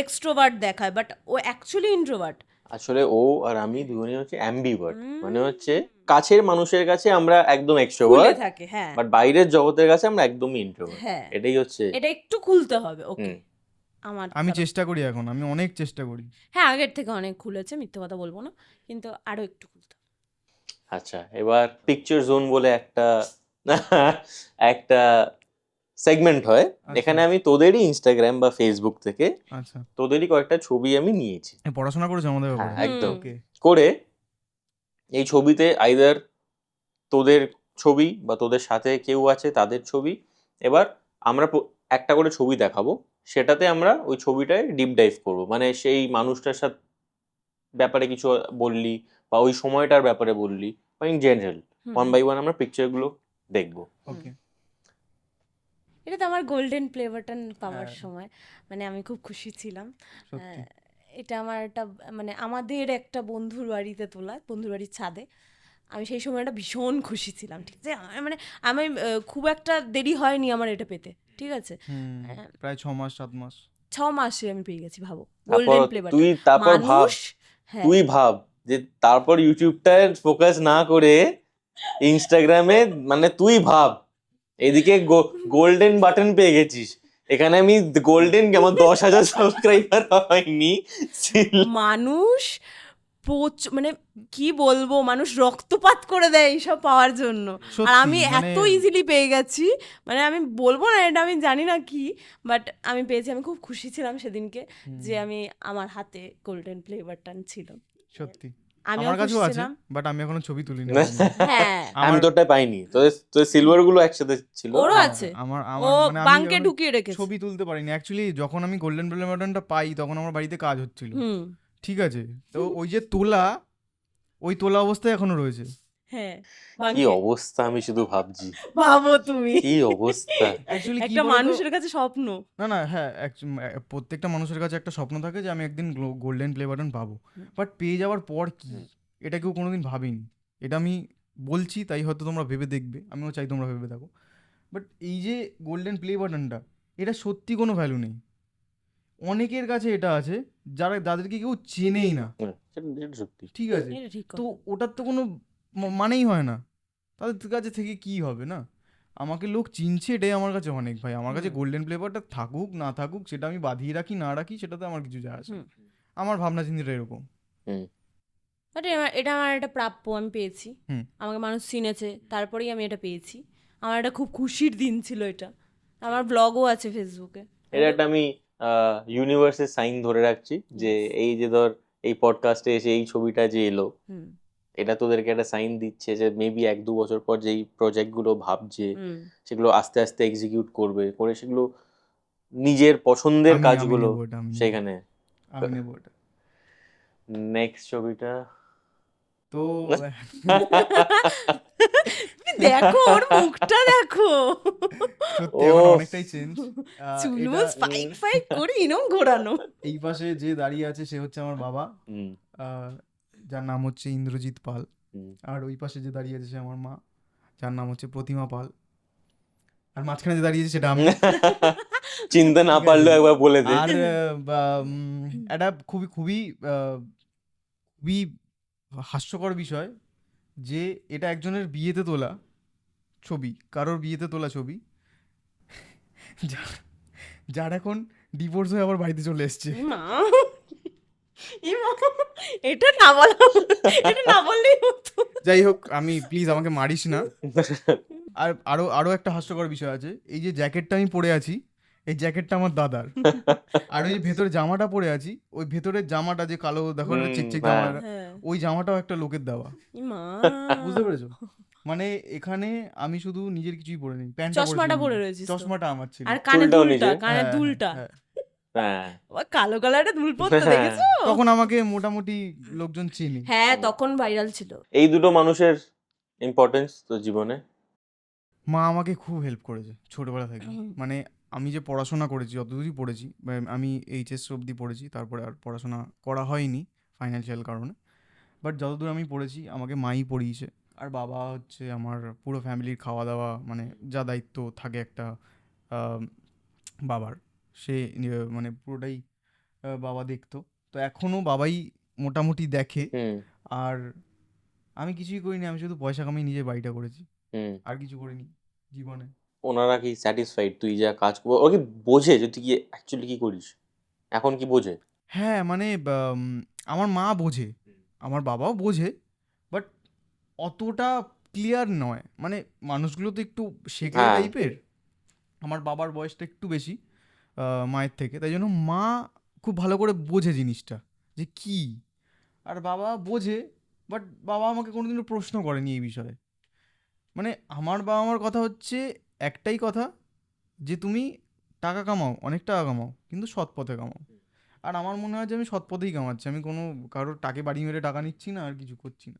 এক্সট্রোভার্ট দেখায়, বাট ও অ্যাকচুয়ালি ইন্ট্রোভার্ট। আসলে ও আর আমি দুজনেই হচ্ছে অ্যাম্বিভার্ট, মানে হচ্ছে কাছের মানুষের কাছে আমরা একদম খুলে এক্সট্রোভার্ট, থাকে, হ্যাঁ বাট বাইরের জগতের কাছে আমরা একদমই ইন্ট্রোভার্ট। হ্যাঁ, এটাই হচ্ছে। এটা একটু খুলতে হবে ওকে। হুম। আমার আমি তরফ- চেষ্টা করি, এখন আমি অনেক চেষ্টা করি। হ্যাঁ আগের থেকে অনেক খুলেছে, মিথ্যে কথা বলবো না, কিন্তু আরো একটু খুলতে হবে। আচ্ছা, এবার পিকচার জোন বলে একটা সেগমেন্ট হয়, আচ্ছা। এখানে আমি তোদেরই ইনস্টাগ্রাম বা ফেসবুক থেকে আচ্ছা, তোদেরই কয়েকটা ছবি আমি নিয়েছি। পড়াশোনা করেছো আমাদের হ্যাঁ ব্যাপারে? একদম। ওকে। করে এই ছবিতে আইদার তোদের ছবি বা তোদের সাথে কেউ আছে তাদের ছবি, এবার আমরা একটা করে ছবি দেখাবো, সেটাতে আমরা ওই ছবিটায় ডিপ ডাইভ করবো, মানে সেই মানুষটার সাথে ব্যাপারে কিছু বললি বা ওই সময়টার ব্যাপারে বললি, বা in general one by one আমরা পিকচারগুলো দেখবো। ওকে। এটা তো আমার গোল্ডেন প্লে বাটন পাওয়ার হ্যাঁ। সময়, মানে আমি খুব খুশি ছিলাম। সত্যি। এটা আমার একটা মানে আমাদের একটা বন্ধুর বাড়িতে তোলা, বন্ধুর বাড়ির ছাদে। আমি সেই সময়টা ভীষণ খুশি ছিলাম, ঠিক আছে। মানে আমি খুব একটা দেরি হয়নি আমার এটা পেতে, ঠিক আছে। প্রায় 6 মাস 7 মাস। 6 মাসে আমি পেয়ে গেছি, ভাবো, তারপর গোল্ডেন প্লে বাটন। তুই তারপর ভাব, মানুষ, হ্যাঁ তুই ভাব যে তারপর ইউটিউবটায় ফোকাস না করে ইনস্টাগ্রামে, মানে তুই ভাব এদিকে গোল্ডেন বাটন পেয়ে গেছিস, এখানে আমি গোল্ডেন আমার 10,000 সাবস্ক্রাইবার হয়নি মানুষ মানে কি বলবো, মানুষ রক্তপাত করে দেয় এইসব পাওয়ার জন্য, আর সত্যি, আমি মানে এত ইজিলি পেয়ে গেছি, মানে আমি বলবো না, এটা আমি জানি না কি, বাট আমি পেয়েছি। আমি খুব খুশি ছিলাম সেদিনকে যে আমি আমার হাতে গোল্ডেন প্লে বাটন ছিল। সত্যি আমিও আমার কাছেও খুশি আছে, ছিলাম। বাট আমি এখনো ছবি তুলিনি। হ্যাঁ আমি তোরটা পাইনি, তোদের সিলভার গুলো একসাথে ছিল। ওরও হ্যাঁ, আছে, আমার ও আমার মানে আমি বাঙ্কে যখন ঢুকিয়ে রেখেছে। ছবি তুলতে পারিনি অ্যাকচুয়ালি। যখন আমি গোল্ডেন প্লে বাটনটা পাই তখন আমার বাড়িতে কাজ হচ্ছিল, হুম ঠিক আছে। তো ওই যে তোলা, ওই তোলা অবস্থায় এখনো রয়েছে। হ্যাঁ কি বাঙ্কে, অবস্থা, আমি শুধু ভাবছি ভাবো তুমি, কি অবস্থা। অ্যাকচুয়ালি কি একটা বলতো, মানুষের কাছে স্বপ্ন। না হ্যাঁ, প্রত্যেকটা মানুষের কাছে একটা স্বপ্ন থাকে যে আমি একদিন গোল্ডেন প্লে বাটন পাবো, বাট পেয়ে যাওয়ার পর কি, এটা কেউ কোনোদিন ভাবিনি। এটা আমি বলছি তাই হয়তো তোমরা ভেবে দেখবে, আমিও চাই তোমরা ভেবে থাকো। বাট এই যে গোল্ডেন প্লে বাটনটা, এটা সত্যি কোনো ভ্যালু নেই। অনেকের কাছে এটা আছে যাদেরকে কেউ চেনেই না, সেটা সত্যি। ঠিক আছে। এটা ঠিক তো কথা। ওটার তো কোনো মানেই হয় না, তাদের কাছে থেকে কি হবে না। আমাকে লোক চিনছে, এটাই আমার কাছে অনেক ভাই। আমার কাছে গোল্ডেন প্লেবারটা থাকুক না থাকুক, সেটা আমি বাঁধিয়ে রাখি না রাখি, সেটাতে আমার কিছু যায় আসে না। আমার ভাবনা চিন্তাটা এরকম। বাট এটা আমার একটা প্রাপ্য, আমি পেয়েছি। হুম। আমাকে মানুষ চিনেছে, তারপরেই আমি এটা পেয়েছি। আমার একটা খুব খুশির দিন ছিল এটা। আমার ব্লগও আছে ফেসবুকে। এটা একটা আমি ইউনিভার্সের সাইন ধরে রাখছি যে এই যে ধর এই পডকাস্টে এসে এই ছবিটা যে এলো, এটা তোদেরকে একটা সাইন দিচ্ছে যে মেবি 1-2 বছর পর যেই প্রজেক্টগুলো ভাবছে সেগুলো আস্তে আস্তে এক্সিকিউট করবে, করে সেগুলো নিজের পছন্দের আমি কাজগুলো নেবো এটা, সেখানে। আমি নেবো এটা। নেক্সট ছবিটা তো দেখো ওর মুখটা দেখো, সত্যি এখন অনেকটাই চেঞ্জ। চুলমুল স্পাইক ফাইক করে ইনম ঘোরানো। এই পাশে যে দাঁড়িয়ে আছে সে হচ্ছে আমার বাবা, যার নাম হচ্ছে ইন্দ্রজিৎ পাল। আর ওই পাশে যে দাঁড়িয়ে আছে সে আমার মা, যার নাম হচ্ছে প্রতিমা পাল। আর মাঝখানে যে দাঁড়িয়েছে সেটা আমি। চিনতে না পারলেও একবার বলে দে। আর একটা খুবই খুবই খুবই হাস্যকর বিষয় যে এটা একজনের বিয়েতে তোলা ছবি, কারোর বিয়েতে তোলা ছবি, যার এখন ডিভোর্স হয়ে আবার বাড়িতে চলে এসছে। মা, এটা না বলা, এটা না বললেই হতো। যাই হোক, আমি প্লিজ আমাকে মারিস না। আর আরো একটা হাস্যকর বিষয় আছে, এই যে জ্যাকেটটা আমি পরে আছি, এই জ্যাকেটটা আমার দাদার। আর ওই ভেতরে জামাটা পরে আছি, ওই ভেতরের জামাটা যে কালো দেখো একটা চেকচেক জামাটা, ওই জামাটাও একটা লোকের দেওয়া। মা, বুঝতে পেরেছো? মানে এখানে আমি শুধু নিজের কিছুই পরে নেই, চশমাটা পরে রয়েছিস তো। চশমাটা আমার ছিল। আর কানে চুলটাও দুলটা, নিজের। কানে হ্যাঁ, দুলটা, হ্যাঁ। হ্যাঁ, ও কালো কালারটা দুল পড়তে দেখেছো? তখন আমাকে মোটামুটি লোকজন চিনি। হ্যাঁ, তখন ভাইরাল ছিল। এই দুটো মানুষের ইম্পর্টেন্স তো জীবনে। মা আমাকে খুব হেল্প করেছে ছোটবেলা থেকে। মানে আমি যে পড়াশোনা করেছি, যতদূরই পড়েছি, আমি এইচএস অবধি পড়েছি, তারপরে আর পড়াশোনা করা হয়নি ফাইন্যান্সিয়াল কারণে। বাট যতদূর আমি পড়েছি আমাকে মাই পড়িয়েছে। আর বাবা হচ্ছে আমার পুরো ফ্যামিলির খাওয়া দাওয়া, মানে যা দায়িত্ব থাকে একটা বাবার, সে মানে পুরোটাই বাবা দেখতো। তো এখনও বাবাই মোটামুটি দেখে। আর আমি কিছুই করিনি, আমি শুধু পয়সা কামিয়ে নিজের বাড়িটা করেছি, আর কিছু করিনি জীবনে। ওনারা কি স্যাটিসফাইড তুই যা কাজ করবো? ওরা কি বোঝে যে তুই কি অ্যাকচুয়ালি কি করিস? এখন কি বোঝে? হ্যাঁ, মানে আমার মা বোঝে, আমার বাবাও বোঝে, বাট অতটা ক্লিয়ার নয়। মানে মানুষগুলো তো একটু শেখে হ্যাঁ। টাইপের। আমার বাবার বয়সটা একটু বেশি মায়ের থেকে, তাই জন্য মা খুব ভালো করে বোঝে জিনিসটা যে কি। আর বাবা বোঝে, বাট বাবা আমাকে কোনোদিনও প্রশ্ন করেনি এই বিষয়ে। মানে আমার বাবা মার কথা হচ্ছে একটাই কথা, যে তুমি টাকা কামাও, অনেক টাকা কামাও, কিন্তু সৎ পথে কামাও। আর আমার মনে হয় যে আমি সৎ পথেই কামাচ্ছি, আমি কোনো কারোর টাকে বাড়ি মেরে টাকা নিচ্ছি না, আর কিছু করছি না।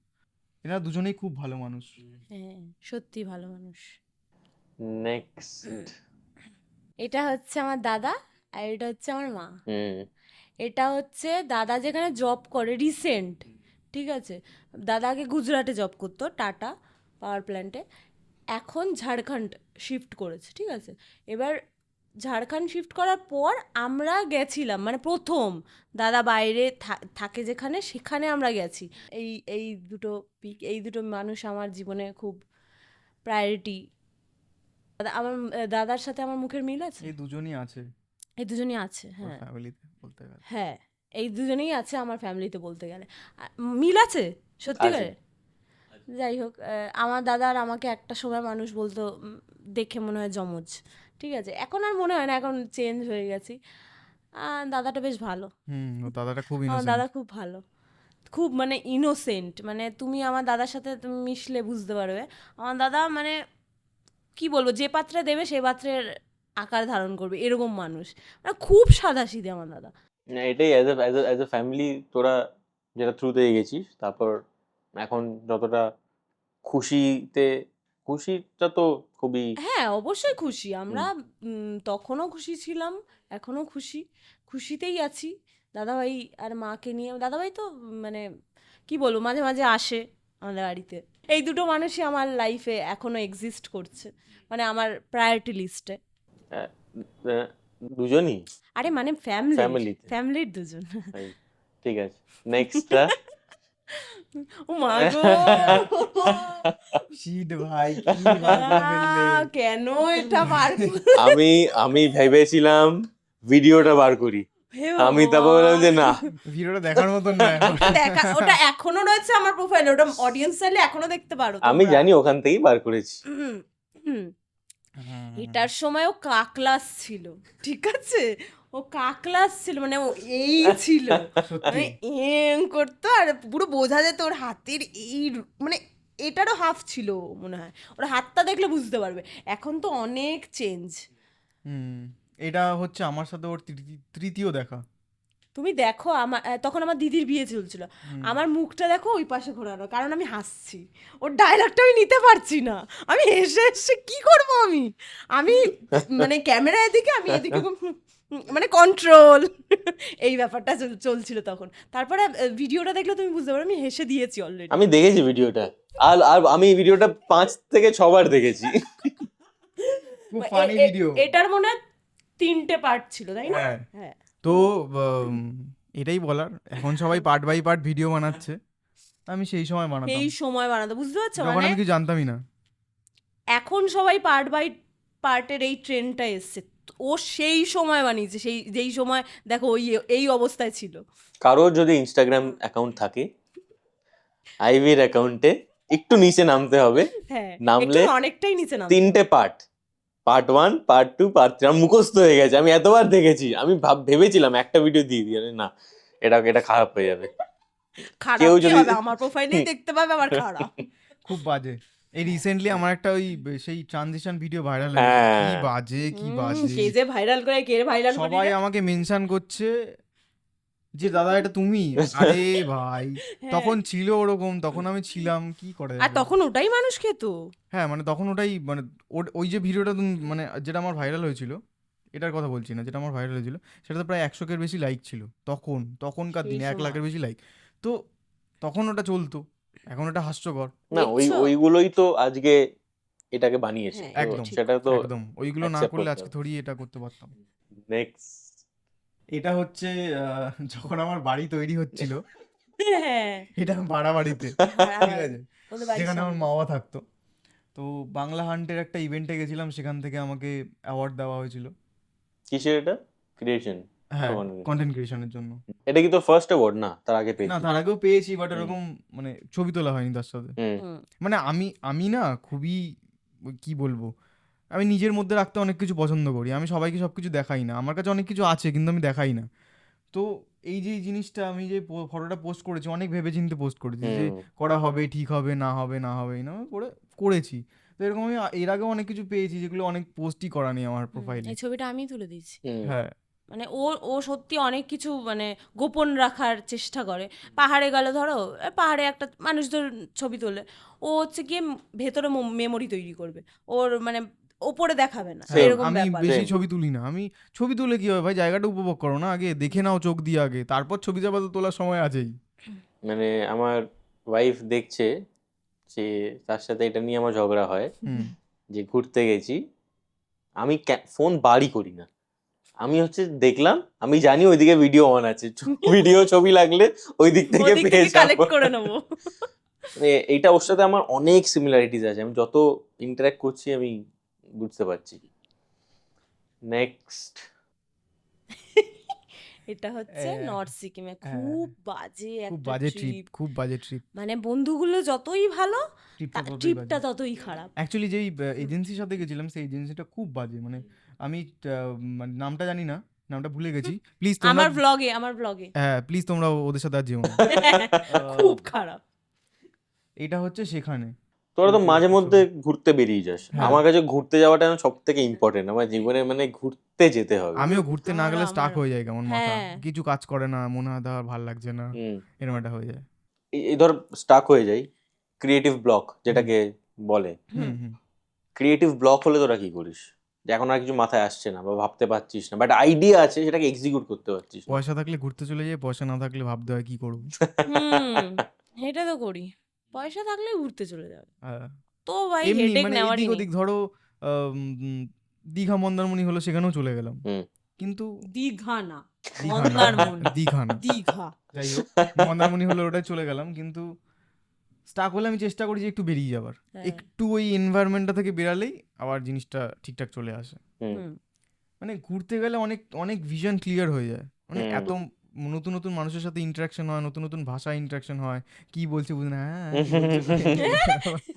এরা দুজনেই খুব ভালো মানুষ। হ্যাঁ, সত্যি ভালো মানুষ। নেক্সট। এটা হচ্ছে আমার দাদা, আর এটা হচ্ছে আমার মা। এটা হচ্ছে দাদা যেখানে জব করে রিসেন্ট, ঠিক আছে? দাদা আগে গুজরাটে জব করতো, টাটা পাওয়ার প্ল্যান্টে, এখন ঝাড়খণ্ড শিফট করেছে, ঠিক আছে? এবার ঝাড়খণ্ড শিফট করার পর আমরা গেছিলাম, মানে প্রথম দাদা বাইরে থাকে যেখানে, সেখানে আমরা গেছি। এই দুটো পিক, এই দুটো মানুষ আমার জীবনে খুব প্রায়োরিটি। আমার দাদার সাথে আমার মুখের মিল আছে, এই দুজনই আছে এই দুজনই আছে। হ্যাঁ, ফ্যামিলিতে বলতে গেলে। হ্যাঁ, এই দুজনেই আছে আমার ফ্যামিলিতে বলতে গেলে। মিল আছে সত্যিকারে। যাই হোক, আমার দাদা আর আমাকে একটা সময় মানুষ বলতো, দেখে মনে হয় যমজ, ঠিক আছে? এখন আর মনে হয় না, এখন চেঞ্জ হয়ে গেছি। দাদাটা বেশ ভালো, ও দাদাটা খুব আমার ইনোসেন্ট। দাদা খুব ভালো, খুব মানে ইনোসেন্ট। মানে তুমি আমার দাদার সাথে তুমি মিশলে বুঝতে পারবে, আমার দাদা মানে কি বলবো, যে পাত্রে দেবে সে পাত্রের আকার ধারণ করবে, এরকম মানুষ। মানে খুব সাদাসিধে আমার দাদা। এটাই অ্যাজ এ ফ্যামিলি তোরা যেটা থ্রুতে গেছিস, তারপর এখন যতটা খুশিটা তো খুবই। হ্যাঁ, অবশ্যই খুশি আমরা। তখনও খুশি ছিলাম, এখনও খুশিতেই আছি। দাদাভাই আর মাকে নিয়ে, দাদাভাই তো মানে কি বলবো, মাঝে মাঝে আসে আমাদের বাড়িতে। এই দুটো মানুষই আমার লাইফে এখনো এক্সিস্ট করছে, মানে আমার প্রায়োরিটি লিস্টে। দুজনই? আরে মানে ফ্যামিলির দুজন। ঠিক আছে, নেক্সটটা। ও মা গো, শিট ভাই, কি বার করে ফেললে। কেন এটা বার আমি ভেবেছিলাম ভিডিওটা বার করি, আমি তারপর বললাম যে না, ভিডিওটা দেখার মতন না এখন। ওটা এখনো রয়েছে আমার প্রোফাইলে, ওটা অডিয়েন্স চাইলে এখনো দেখতে পারো। আমি জানি ওখান থেকেই বার করেছি। এটার সময় ও কাকলাস ছিল, ঠিক আছে? ও কাকলাস ছিল, মানে ও এই ছিল, মানে এম করতো, আর পুরো বোঝা যেত ওর হাতের এই, মানে এটারও হাফ ছিল মনে হয়, ওর হাতটা দেখলে বুঝতে পারবে। এখন তো অনেক চেঞ্জ। এটা হচ্ছে আমার সাথে ওর তৃতীয় দেখা। তুমি দেখো, আমার তখন আমার দিদির বিয়ে চলছিল, আমার মুখটা দেখো ওই পাশে ঘোরানো, কারণ আমি হাসছি, ওর ডায়লগটা আমি নিতে পারছি না, আমি হেসে হেসে কি করবো, আমি মানে ক্যামেরা এদিকে, আমি এদিকে মানে কন্ট্রোল, এই ব্যাপারটা চলছিল তখন। তারপরে ভিডিওটা দেখলে তুমি বুঝতে পারো, আমি হেসে দিয়েছি অলরেডি। আমি দেখেছি ভিডিওটা, আর আমি ভিডিওটা 5 থেকে 6 বার দেখেছি। খুব ফানি ভিডিও। এটার মনে হয় 3টে পার্ট ছিল, তাই না? হ্যাঁ। তো এটাই বলার, এখন সবাই পার্ট বাই পার্ট ভিডিও বানাচ্ছে, আমি সেই সময় বানাতাম, এই সময় বানাতো, বুঝতে পারছো? যখন মানে আমি কিছু জানতামই না। এখন সবাই পার্ট বাই পার্টের এই ট্রেন্ডটা এসছে, ও সেই সময় বানিয়েছে, সেই যেই সময় দেখো ওই এই অবস্থায় ছিল। কারোর যদি ইনস্টাগ্রাম অ্যাকাউন্ট থাকে, আইভির অ্যাকাউন্টে একটু নিচে নামতে হবে, হ্যাঁ, নামলে একটু অনেকটাই নিচে নামতে হবে। 3টে পার্ট 1, পার্ট 2, পার্ট 3 আমার মুখস্থ হয়ে গেছে, আমি এতবার দেখেছি। আমি ভেবেছিলাম একটা ভিডিও দিয়ে দিই, আরে না, এটা খারাপ হয়ে যাবে। খারাপ কেউ কি যদি- হবে, আমার প্রোফাইলেই দেখতে পাবে আবার খারাপ। খুব বাজে। এই রিসেন্টলি আমার একটা ওই সেই ট্রানজিশন ভিডিও ভাইরাল হ্যাঁ। কি বাজে, কি বাজে। কে যে ভাইরাল করে, কে ভাইরাল করে, সবাই আমাকে মেনশন করছে যে দাদা এটা তুমি। আরে ভাই, তখন ছিল ওরকম, তখন আমি ছিলাম, কি করে আর তখন ওটাই মানুষ খেত। হ্যাঁ মানে তখন ওটাই মানে ওই যে ভিডিওটা মানে যেটা আমার ভাইরাল হয়েছিল, এটার কথা বলছি না, যেটা আমার ভাইরাল হয়েছিল সেটাতে প্রায় 100-এর বেশি লাইক ছিল তখনকার সেই দিনে, 1 সময়। লাখের বেশি লাইক। তো তখন ওটা চলতো, এখন ওটা হাস্যকর। না, দেখছো? ওইগুলোই তো আজকে এটাকে বানিয়েছে। হ্যাঁ, তো একদম, সেটা তো একদম ওইগুলো না accept করলে করতে আজকে হবে। থোড়ি এটা করতে পারতাম। নেক্সট এটা হচ্ছে যখন আমার বাড়ি তৈরি হচ্ছিল, হ্যাঁ, এটা ভাড়া বাড়িতে, ঠিক আছে, ওদের বাড়ির যেখানে আমার সামনে। মা বাবা থাকতো। তো বাংলা হান্টের একটা ইভেন্টে গেছিলাম, সেখান থেকে আমাকে অ্যাওয়ার্ড দেওয়া হয়েছিল। কিসের এটা? ক্রিয়েশন? হ্যাঁ, কন্টেন্ট ক্রিয়েশনের জন্য। এটা কি তো ফার্স্ট অ্যাওয়ার্ড? না, তার আগে না, পেয়েছি। তার আগেও পেয়েছি, বাট এরকম মানে ছবি তোলা হয়নি তার সাথে। হুম। মানে আমি না খুবই, কি বলবো, আমি নিজের মধ্যে রাখতে অনেক কিছু পছন্দ করি। আমি সবাইকে সব কিছু দেখাই না, আমার কাছে অনেক কিছু আছে কিন্তু আমি দেখাই না। তো এই যে জিনিসটা, আমি যে ফটোটা পোস্ট করেছি অনেক ভেবেচিন্তে পোস্ট করেছি যে করা হবে, ঠিক হবে, না হবে, না হবে, না করেছি। তো এরকম আমি এর আগেও অনেক কিছু পেয়েছি যেগুলো অনেক পোস্টই করা নেই আমার প্রোফাইলে। এই ছবিটা আমি তুলে দিয়েছি। হ্যাঁ, মানে ও সত্যি অনেক কিছু মানে গোপন রাখার চেষ্টা করে। পাহাড়ে গেলে ধরো, পাহাড়ে একটা মানুষদের ছবি তোলে, ও হচ্ছে গিয়ে ভেতরে মেমোরি তৈরি করবে, ওর মানে ওপরে দেখাবে না, Same. এরকম আমি ব্যাপার। বেশি Same. ছবি তুলি না। আমি ছবি তুলে কি হবে ভাই, জায়গাটা উপভোগ করো না, আগে দেখে নাও চোখ দিয়ে আগে, তারপর ছবি চাপা তো তোলার সময় আছেই। মানে আমার ওয়াইফ দেখছে যে তার সাথে এটা নিয়ে আমার ঝগড়া হয় যে ঘুরতে গেছি, আমি ফোন বাড়ি করি না, আমি হচ্ছে দেখলাম, আমি জানি ওইদিকে ভিডিও অন আছে, ভিডিও ছবি লাগলে ওই দিক থেকে ওদিক থেকে পেয়ে কালেক্ট যাবো। করে নেবো। মানে এইটা ওর সাথে আমার অনেক সিমিলারিটিস আছে, আমি যত ইন্টারঅ্যাক্ট করছি আমি বুঝতে পারছি। নেক্সট এটা হচ্ছে নর্থ সিকিমে খুব বাজে খুব একটা বাজে ট্রিপ। ট্রিপ, খুব বাজে ট্রিপ। মানে বন্ধুগুলো যতই ভালো, ট্রিপটা ট্রিপটা ততই খারাপ। অ্যাকচুয়ালি যেই এজেন্সির সাথে গেছিলাম সেই এজেন্সিটা খুব বাজে। মানে আমি মানে নামটা জানি না, নামটা ভুলে গেছি। প্লিজ তোমরা, আমার ব্লগে হ্যাঁ প্লিজ তোমরা ওদের সাথে আর যেও না। খুব খারাপ। এটা হচ্ছে সেখানে তোরা তো মাঝে মধ্যে ঘুরতে বেরিয়ে যাস, হ্যাঁ। আমার কাছে ঘুরতে যাওয়াটা সব থেকে ইম্পর্টেন্ট আমার জীবনে, মানে ঘুরতে যেতে হবে। আমিও ঘুরতে না গেলে স্টাক আমারও। হয়ে যায় কেমন মাথা, হ্যাঁ। কিছু কাজ করে না, মনে হয় আর ভালো লাগছে না, হুম। এরকম একটা হয়ে যায়। এই ধর স্টাক হয়ে যাই, ক্রিয়েটিভ ব্লক যেটাকে বলে, হুম হুম। ক্রিয়েটিভ ব্লক হলে তোরা কি করিস? যে এখন আর কিছু মাথায় আসছে না বা ভাবতে পারছিস না, বাট আইডিয়া আছে, সেটাকে এক্সিকিউট করতে পারছিস না। পয়সা থাকলে ঘুরতে চলে যায়, পয়সা না থাকলে ভাবতে হয় কি করবো। এটা তো করি, পয়সা থাকলে ঘুরতে চলে যাবে, হ্যাঁ। তো ভাই এমনি হেডেক মানে নেওয়ারই এদিক নেই। ওদিক ধরো দীঘা মন্দারমণি হলো, সেখানেও চলে গেলাম, হুম। কিন্তু দীঘা না, দীঘা না, মন্দারমণি। দীঘা না, দীঘা যাই হোক মন্দারমণি হলো, ওটাই চলে গেলাম, কিন্তু স্টাক হলে আমি চেষ্টা করি যে একটু বেরিয়ে যাবার, হ্যাঁ। একটু ওই এনভায়রনমেন্টটা থেকে বেরালেই আবার জিনিসটা ঠিকঠাক চলে আসে। হুম। মানে ঘুরতে গেলে অনেক অনেক ভিশন ক্লিয়ার হয়ে যায়, মানে হুম। এত নতুন নতুন মানুষের সাথে ইন্টারাকশন হয়, নতুন নতুন ভাষা ইন্টারাকশন হয়, কি বলছে বুঝে না, কি বলছে।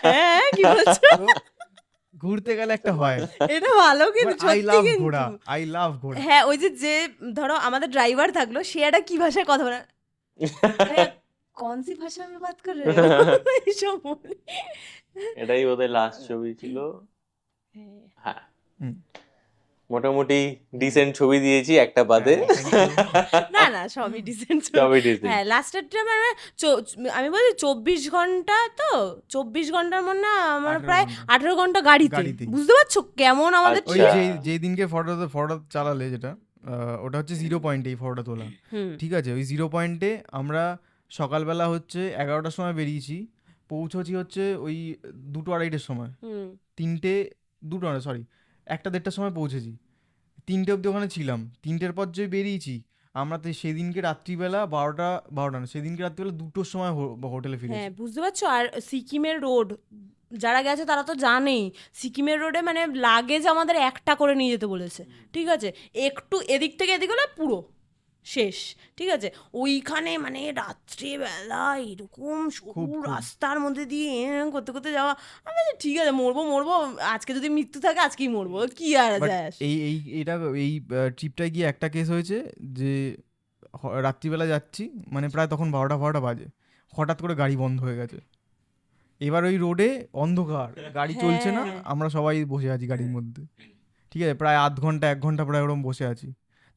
হ্যাঁ, কি বলছো? তো ঘুরতে গেলে একটা হয়, এটা ভালো কিন্তু, আই সত্যি লাভ কিন্তু। ঘোড়া, আই লাভ ঘোড়া। হ্যাঁ, ওই যে ধরো আমাদের ড্রাইভার থাকলো, সে একটা কি ভাষায় কথা বলে, কোন সি ভাষা में बात कर रहे हो এইসব বলে। এটাই ওদের লাস্ট ছবি ছিল। হ্যাঁ। হ্যাঁ, হুম। মোটামুটি ডিসেন্ট ছবি দিয়েছি একটা বাদে। না সবই ডিসেন্ট। সবই decent। হ্যাঁ, লাস্টেরটা মানে আমি বলি 24 ঘন্টা, তো 24 ঘন্টার মধ্যে আমার 18 প্রায় ঘন্টা। 18 ঘন্টা গাড়িতে। গাড়িতেই। বুঝতে পারছো কেমন আমাদের আচ্ছা। ওই trip? যেই দিনকে ফটোটা চালালে, যেটা ওটা হচ্ছে 0 পয়েন্টে এই ফটোটা তোলা, হুম। ঠিক আছে। ওই 0 পয়েন্টে আমরা সকালবেলা হচ্ছে 11টার সময় বেরিয়েছি, পৌঁছেছি হচ্ছে ওই 2-2:30টার সময়, হুম। 1-1:30টার সময় পৌঁছেছি, 3টে অবধি ওখানে ছিলাম, 3টের পর যে বেরিয়েছি আমরা তো সেদিনকে রাত্রিবেলা 12টা না, সেদিনকে রাত্রিবেলা 2টোর সময় হোটেলে হ্যাঁ ফিরেছি। বুঝতে পারছো। আর সিকিমের রোড যারা গেছে তারা তো জানেই, সিকিমের রোডে মানে লাগেজ আমাদের একটা করে নিয়ে যেতে বলেছে, ঠিক আছে, একটু এদিক থেকে এদিক হলে পুরো শেষ, ঠিক আছে। ওইখানে মানে রাত্রেবেলা এরকম সরু খুব। রাস্তার মধ্যে দিয়ে করতে করতে যাওয়া, আমি বলছি, ঠিক আছে মরবো মরবো, আজকে যদি মৃত্যু থাকে আজকেই মরবো, কি আর বাট যায় আসে। এই ট্রিপটায় গিয়ে একটা কেস হয়েছে যে রাত্রিবেলা যাচ্ছি, মানে প্রায় তখন 12টা বাজে, হঠাৎ করে গাড়ি বন্ধ হয়ে গেছে। এবার ওই রোডে অন্ধকার, গাড়ি চলছে না, হ্যাঁ। আমরা সবাই বসে আছি গাড়ির মধ্যে, ঠিক আছে, প্রায় আধ ঘন্টা 1 ঘন্টা প্রায় ওরকম বসে আছি।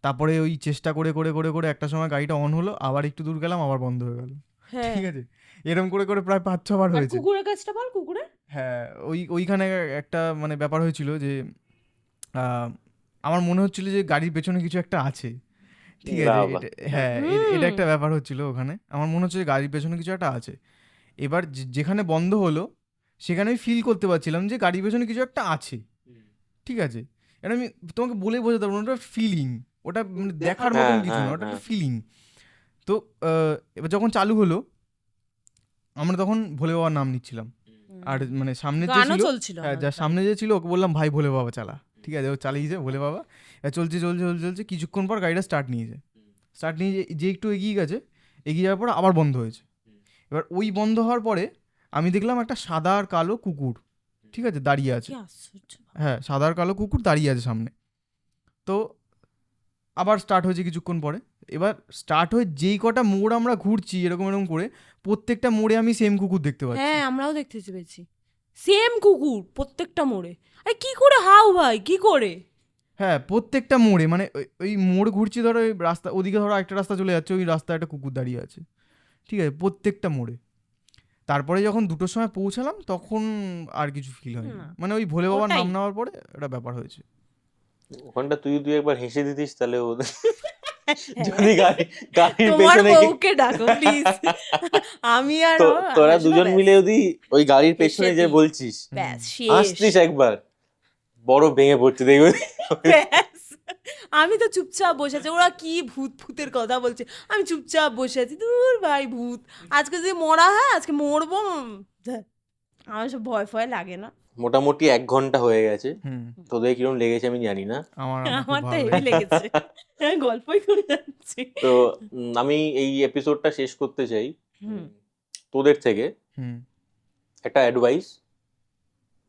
তারপরে ওই চেষ্টা করে করে করে করে একটা সময় গাড়িটা অন হলো, আবার একটু দূর গেলাম, আবার বন্ধ হয়ে গেল, হ্যাঁ ঠিক আছে। এরকম করে করে প্রায় 5-6 বার আর হয়েছে। কুকুরের কাজটা বল, কুকুরের হ্যাঁ, ওইখানে একটা মানে ব্যাপার হয়েছিল যে আমার মনে হচ্ছিল যে গাড়ির পেছনে কিছু একটা আছে, ঠিক আছে। বাবা। হ্যাঁ, এটা একটা ব্যাপার হচ্ছিল ওখানে, আমার মনে হচ্ছে যে গাড়ির পেছনে কিছু একটা আছে। এবার যেখানে বন্ধ হলো সেখানে আমি ফিল করতে পারছিলাম যে গাড়ির পেছনে কিছু একটা আছে, ঠিক আছে। এটা আমি তোমাকে বলে বোঝাতে পারবো না, ওটা ফিলিং, ওটা মানে দেখার মতন হ্যাঁ, কিছু না, হ্যাঁ, ওটা একটা হ্যাঁ। ফিলিং। তো এবার যখন চালু হলো, আমরা তখন ভোলে বাবার নাম নিচ্ছিলাম, আর মানে সামনে যে গানও ছিল, চলছিল হ্যাঁ, আমাদের যার তাহলে। সামনে যে ছিল ওকে বললাম, ভাই ভোলে বাবা চালা, ঠিক আছে, ও চালিয়েছে ভোলে বাবা। এবার চলছে চলছে চলছে চলছে, কিছুক্ষণ পর গাড়িটা স্টার্ট নিয়েছে, স্টার্ট নিয়ে যে একটু এগিয়ে গেছে, এগিয়ে যাওয়ার পর আবার বন্ধ হয়েছে। এবার ওই বন্ধ হওয়ার পরে আমি দেখলাম একটা সাদা আর কালো কুকুর, ঠিক আছে, দাঁড়িয়ে আছে। কি আশ্চর্য। হ্যাঁ, সাদা আর কালো কুকুর দাঁড়িয়ে আছে সামনে। তো আবার স্টার্ট হয়েছে কিছুক্ষণ পরে। এবার স্টার্ট হয়ে যেই কটা মোড় আমরা ঘুরছি এরকম এরকম করে, প্রত্যেকটা মোড়ে আমি সেম কুকুর দেখতে পাচ্ছি। হ্যাঁ আমরাও দেখতে পেয়েছি সেম কুকুর প্রত্যেকটা মোড়ে। আরে কি করে হাউ ভাই, কি করে? হ্যাঁ, প্রত্যেকটা মোড়ে, মানে ওই মোড় ঘুরছি, ধরো ওই রাস্তা ওদিকে, ধরো একটা রাস্তা চলে যাচ্ছে, ওই রাস্তায় একটা কুকুর দাঁড়িয়ে আছে, ঠিক আছে, প্রত্যেকটা মোড়ে। তারপরে যখন 2টোর সময় পৌঁছালাম তখন আর কিছু ফিল হয়নি, না, মানে ওই ভোলে বাবার ওটাই। নাম নেওয়ার পরে একটা ব্যাপার হয়েছে। ওখানটা তুই একবার হেসে দিতিস তাহলে ওদের হ্যাঁ। যদি গাড়ির তোমার পেছনে বউকে ডাকো প্লিজ, আমি আর তো তোরা হাসবো দুজন ব্যাস। মিলে যদি ওই গাড়ির পেছনে হেসে যে দিই। বলছিস, ব্যাস আসতিস শেষ। একবার, বড় ভেঙে পড়ছে দেখবে। ব্যাস। আমি তো চুপচাপ বসে আছি, ওরা কি ভূত ভূতের কথা বলছে, আমি চুপচাপ বসে আছি, দূর ভাই ভূত, আজকে যদি মরা হয় আজকে মরবো, ধ্যাৎ, আমার সব ভয় ফয় লাগে না। মোটামুটি 1 ঘন্টা হয়ে গেছে, হুম, তোদের কিরকম লেগেছে আমি জানি না। আমার খুব আমার তো ভালো হেভি লেগেছে। লেগেছে, গল্পই করে যাচ্ছি। তো আমি এই এপিসোডটা শেষ করতে চাই হুম। তোদের থেকে হুম, একটা অ্যাডভাইস।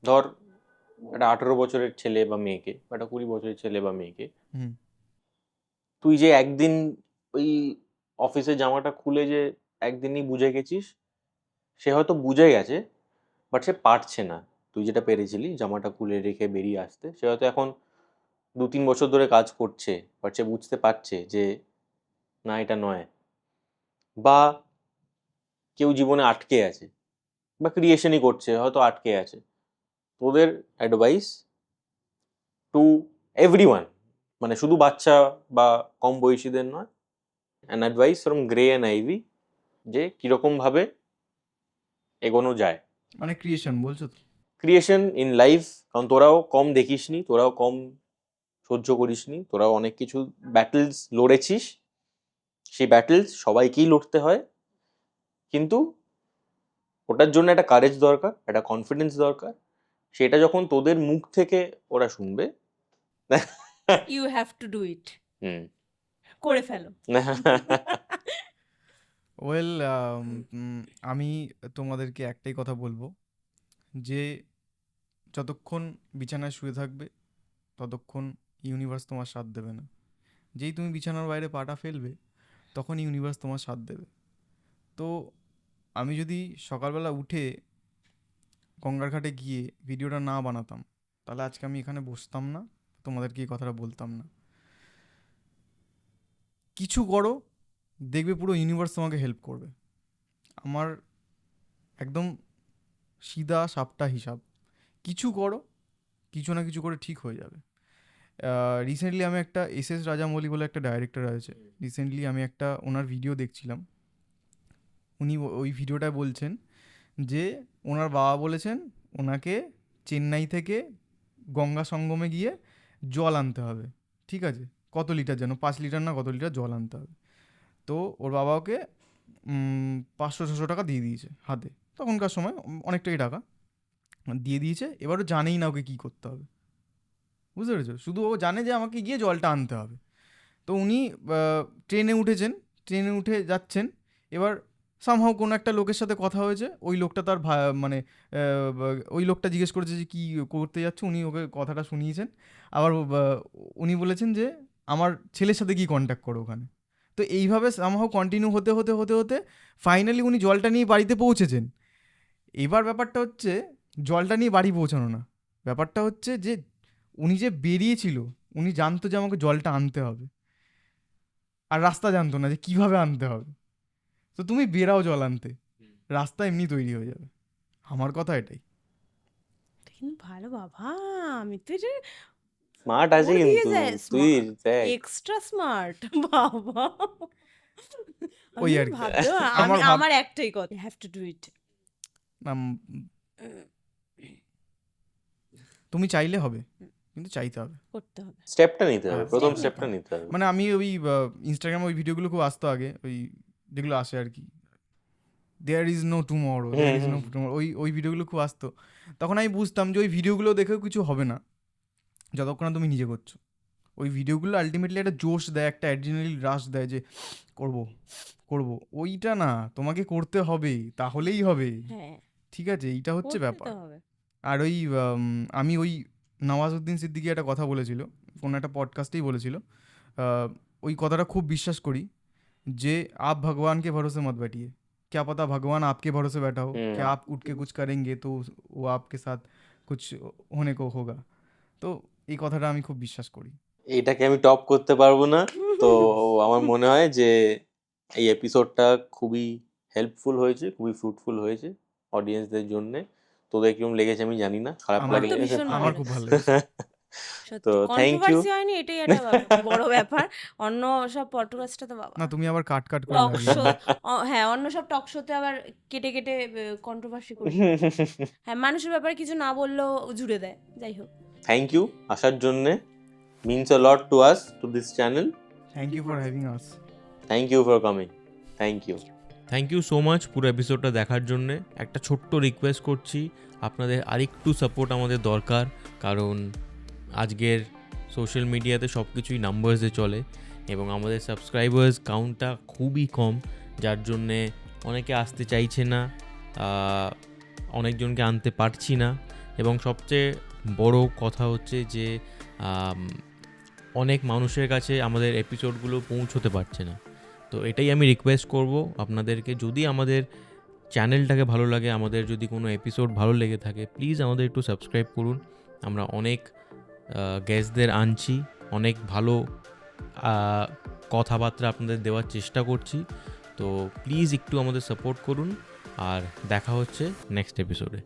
ধর একটা 18 বছরের ছেলে বা মেয়েকে, বা একটা 20 বছরের ছেলে বা মেয়েকে, হুম, তুই যে একদিন ওই অফিসের জামাটা খুলে যে একদিনই বুঝে গেছিস, সে হয়তো বুঝে গেছে বাট সে পারছে না। তুই যেটা পেরেছিলি জামাটা খুলে রেখে বেরিয়ে আসতে, সে হয়তো এখন 2-3 বছর ধরে কাজ করছে, বাট সে বুঝতে পারছে যে না এটা নয়। বা কেউ জীবনে আটকে আছে বা ক্রিয়েশনই করছে, হয়তো আটকে আছে। তোদের অ্যাডভাইস টু এভরিওয়ান, মানে শুধু বাচ্চা বা কম বয়সীদের নয়, an advice from Grey and Ivy, যে কিরকম ভাবে এগোনো যায় মানে ক্রিয়েশন বলছো তো? Creation in life. কারণ তোরাও কম দেখিসনি, তোরাও কম সহ্য করিসনি, তোরাও অনেক কিছু ব্যাটেলস লড়েছিস। সেই ব্যাটেলস সবাইকেই লড়তে হয়, কিন্তু ওটার জন্য একটা কারেজ দরকার, একটা কনফিডেন্স দরকার। সেটা যখন তোদের মুখ থেকে ওরা শুনবে, you have to do it, hmm, করে ফেলো। ওয়েল, আমি তোমাদেরকে একটাই কথা বলবো, যে যতক্ষণ বিছানায় শুয়ে থাকবে ততক্ষণ ইউনিভার্স তোমার সাথ দেবে না। যেই তুমি বিছানার বাইরে পাটা ফেলবে তখন ইউনিভার্স তোমার সাথ দেবে। তো আমি যদি সকালবেলা উঠে গঙ্গার ঘাটে গিয়ে ভিডিওটা না বানাতাম, তাহলে আজকে আমি এখানে বসতাম না, তোমাদেরকে এই কথাটা বলতাম না। কিছু করো, দেখবে পুরো ইউনিভার্স তোমাকে হেল্প করবে। আমার একদম সিধা সাপটা হিসাব, কিছু করো, কিছু না কিছু করে ঠিক হয়ে যাবে। রিসেন্টলি আমি একটা এস রাজামৌলি বলে একটা ডাইরেক্টর আছে, রিসেন্টলি আমি একটা ওনার ভিডিও দেখছিলাম। উনি ওই ভিডিওটায় বলছেন যে ওনার বাবা বলেছেন ওনাকে চেন্নাই থেকে গঙ্গা সঙ্গমে গিয়ে জল আনতে হবে, ঠিক আছে, কত লিটার যেন 5 লিটার না কত লিটার জল আনতে হবে। তো ওর বাবা ওকে 500-600 টাকা দিয়ে দিয়েছে হাতে, তখনকার সময় অনেকটাই টাকা দিয়ে দিয়েছে। এবার ও জানেই না ওকে কী করতে হবে, বুঝতে পেরেছো? শুধু ও জানে যে আমাকে গিয়ে জলটা আনতে হবে। তো উনি ট্রেনে উঠেছেন, ট্রেনে উঠে যাচ্ছেন। এবার সামহাও কোনো একটা লোকের সাথে কথা হয়েছে, ওই লোকটা তার মানে ওই লোকটা জিজ্ঞেস করেছে যে কী করতে যাচ্ছে, উনি ওকে কথাটা শুনিয়েছেন। আবার উনি বলেছেন যে আমার ছেলের সাথে কি কন্ট্যাক্ট করো ওখানে। তো এইভাবে সামহাও কন্টিনিউ হতে হতে হতে হতে ফাইনালি উনি জলটা নিয়ে বাড়িতে পৌঁছেছেন। এবার ব্যাপারটা হচ্ছে জলটা নিয়ে বাড়ি পৌঁছানো না, ব্যাপারটা হচ্ছে যে উনি যে বেরিয়েছিল উনি জানতো যে আমাকে জলটা আনতে হবে, আর রাস্তা জানতো না যে কিভাবে আনতে হবে। তো তুমি বেরাও জল আনতে, রাস্তা এমনি তৈরি হয়ে যাবে। আমার কথা এটাই। কিন্তু ভালো বাবা, আমি তো এটা স্মার্ট আছে করে দিয়ে কিন্তু যায়, তুই দেখ এক্সট্রা স্মার্ট বাবা। ওই আমি আর কি। ভাবলেও আমার আমার একটাই কথা, হ্যাভ টু ডু ইট। তুমি চাইলে হবে, কিন্তু চাইতে হবে, করতে হবে, স্টেপটা নিতে হবে, হ্যাঁ, প্রথম step স্টেপটা নিতে নিতে হবে। মানে আমি ওই ইনস্টাগ্রামে ওই ভিডিওগুলো খুব আসতো আগে, ওই যেগুলো আসে আর কি, there is no tomorrow, there is no tomorrow, ওই ভিডিওগুলো খুব আসতো। তখন আমি বুঝতাম যে ওই ভিডিওগুলো দেখেও কিছু হবে না যতক্ষণ না তুমি নিজে করছো। ওই ভিডিওগুলো আলটিমেটলি একটা জোশ দেয়, একটা অ্যাড্রিনালিন রাশ দেয় যে করবো করবো, ওইটা না, তোমাকে করতে হবে, তাহলেই হবে। হ্যাঁ, ঠিক আছে, এইটা হচ্ছে করতে ব্যাপার। তো হবে। আর ওই আমি ওই নওয়াজউদ্দিন সিদ্দিকী একটা কথা বলেছিল, কোনো একটা পডকাস্টেই বলেছিল, ওই কথাটা খুব বিশ্বাস করি যে आप भगवान के भरोसे मत बैठिए, क्या पता भगवान आपके भरोसे बैठा हो, क्या आप उठ के कुछ करेंगे तो वो आपके साथ कुछ होने को होगा। তো এই কথাটা আমি খুব বিশ্বাস করি। এটাকে আমি টপ করতে পারবো না। তো আমার মনে হয় যে এই এপিসোডটা খুবই হেল্পফুল হয়েছে, খুবই ফ্রুটফুল হয়েছে অডিয়েন্সদের জন্য। তোদের কিরকম লেগেছে আমি জানি না, খারাপ আমার লাগলে তো ভীষণ ভালো আমার খুব ভালো লেগেছে। সত্যি তো thank you. কন্ট্রোভার্সি হয়নি, এটাই একটা বড় ব্যাপার। অন্য সব পডকাস্টে তো বাবা না তুমি আবার কাট কাট করে টক লাগিয়ে শো, দিও। হ্যাঁ অন্য সব টক শোতে আবার কেটে কেটে কন্ট্রোভার্সি করে, হ্যাঁ মানুষের ব্যাপারে কিছু না বললেও জুড়ে দেয়। যাই হোক, থ্যাংক ইউ আসার জন্যে, means a lot to us, to this channel. Thank you for having us. Thank you for coming. Thank you. Thank you so much পুরো এপিসোডটা দেখার জন্যে। একটা ছোট্ট রিকোয়েস্ট করছি, আপনাদের আরেকটু সাপোর্ট আমাদের দরকার, কারণ আজকের সোশ্যাল মিডিয়াতে সব কিছুই নাম্বারসে চলে এবং আমাদের সাবস্ক্রাইবার্স কাউন্টটা খুবই কম, যার জন্যে অনেকে আসতে চাইছে না, অনেকজনকে আনতে পারছি না, এবং সবচেয়ে বড় কথা হচ্ছে যে অনেক মানুষের কাছে আমাদের এপিসোডগুলো পৌঁছতে পারছে না। তো এটাই আমি রিকোয়েস্ট করব আপনাদেরকে, যদি আমাদের চ্যানেলটাকে ভালো লাগে, আমাদের যদি কোনো এপিসোড ভালো লেগে থাকে, প্লিজ আমাদের একটু সাবস্ক্রাইব করুন। আমরা অনেক গেস্টদের আনছি, অনেক ভালো কথাবার্তা আপনাদের দেওয়ার চেষ্টা করছি। তো প্লিজ একটু আমাদের সাপোর্ট করুন, আর দেখা হচ্ছে নেক্সট এপিসোডে।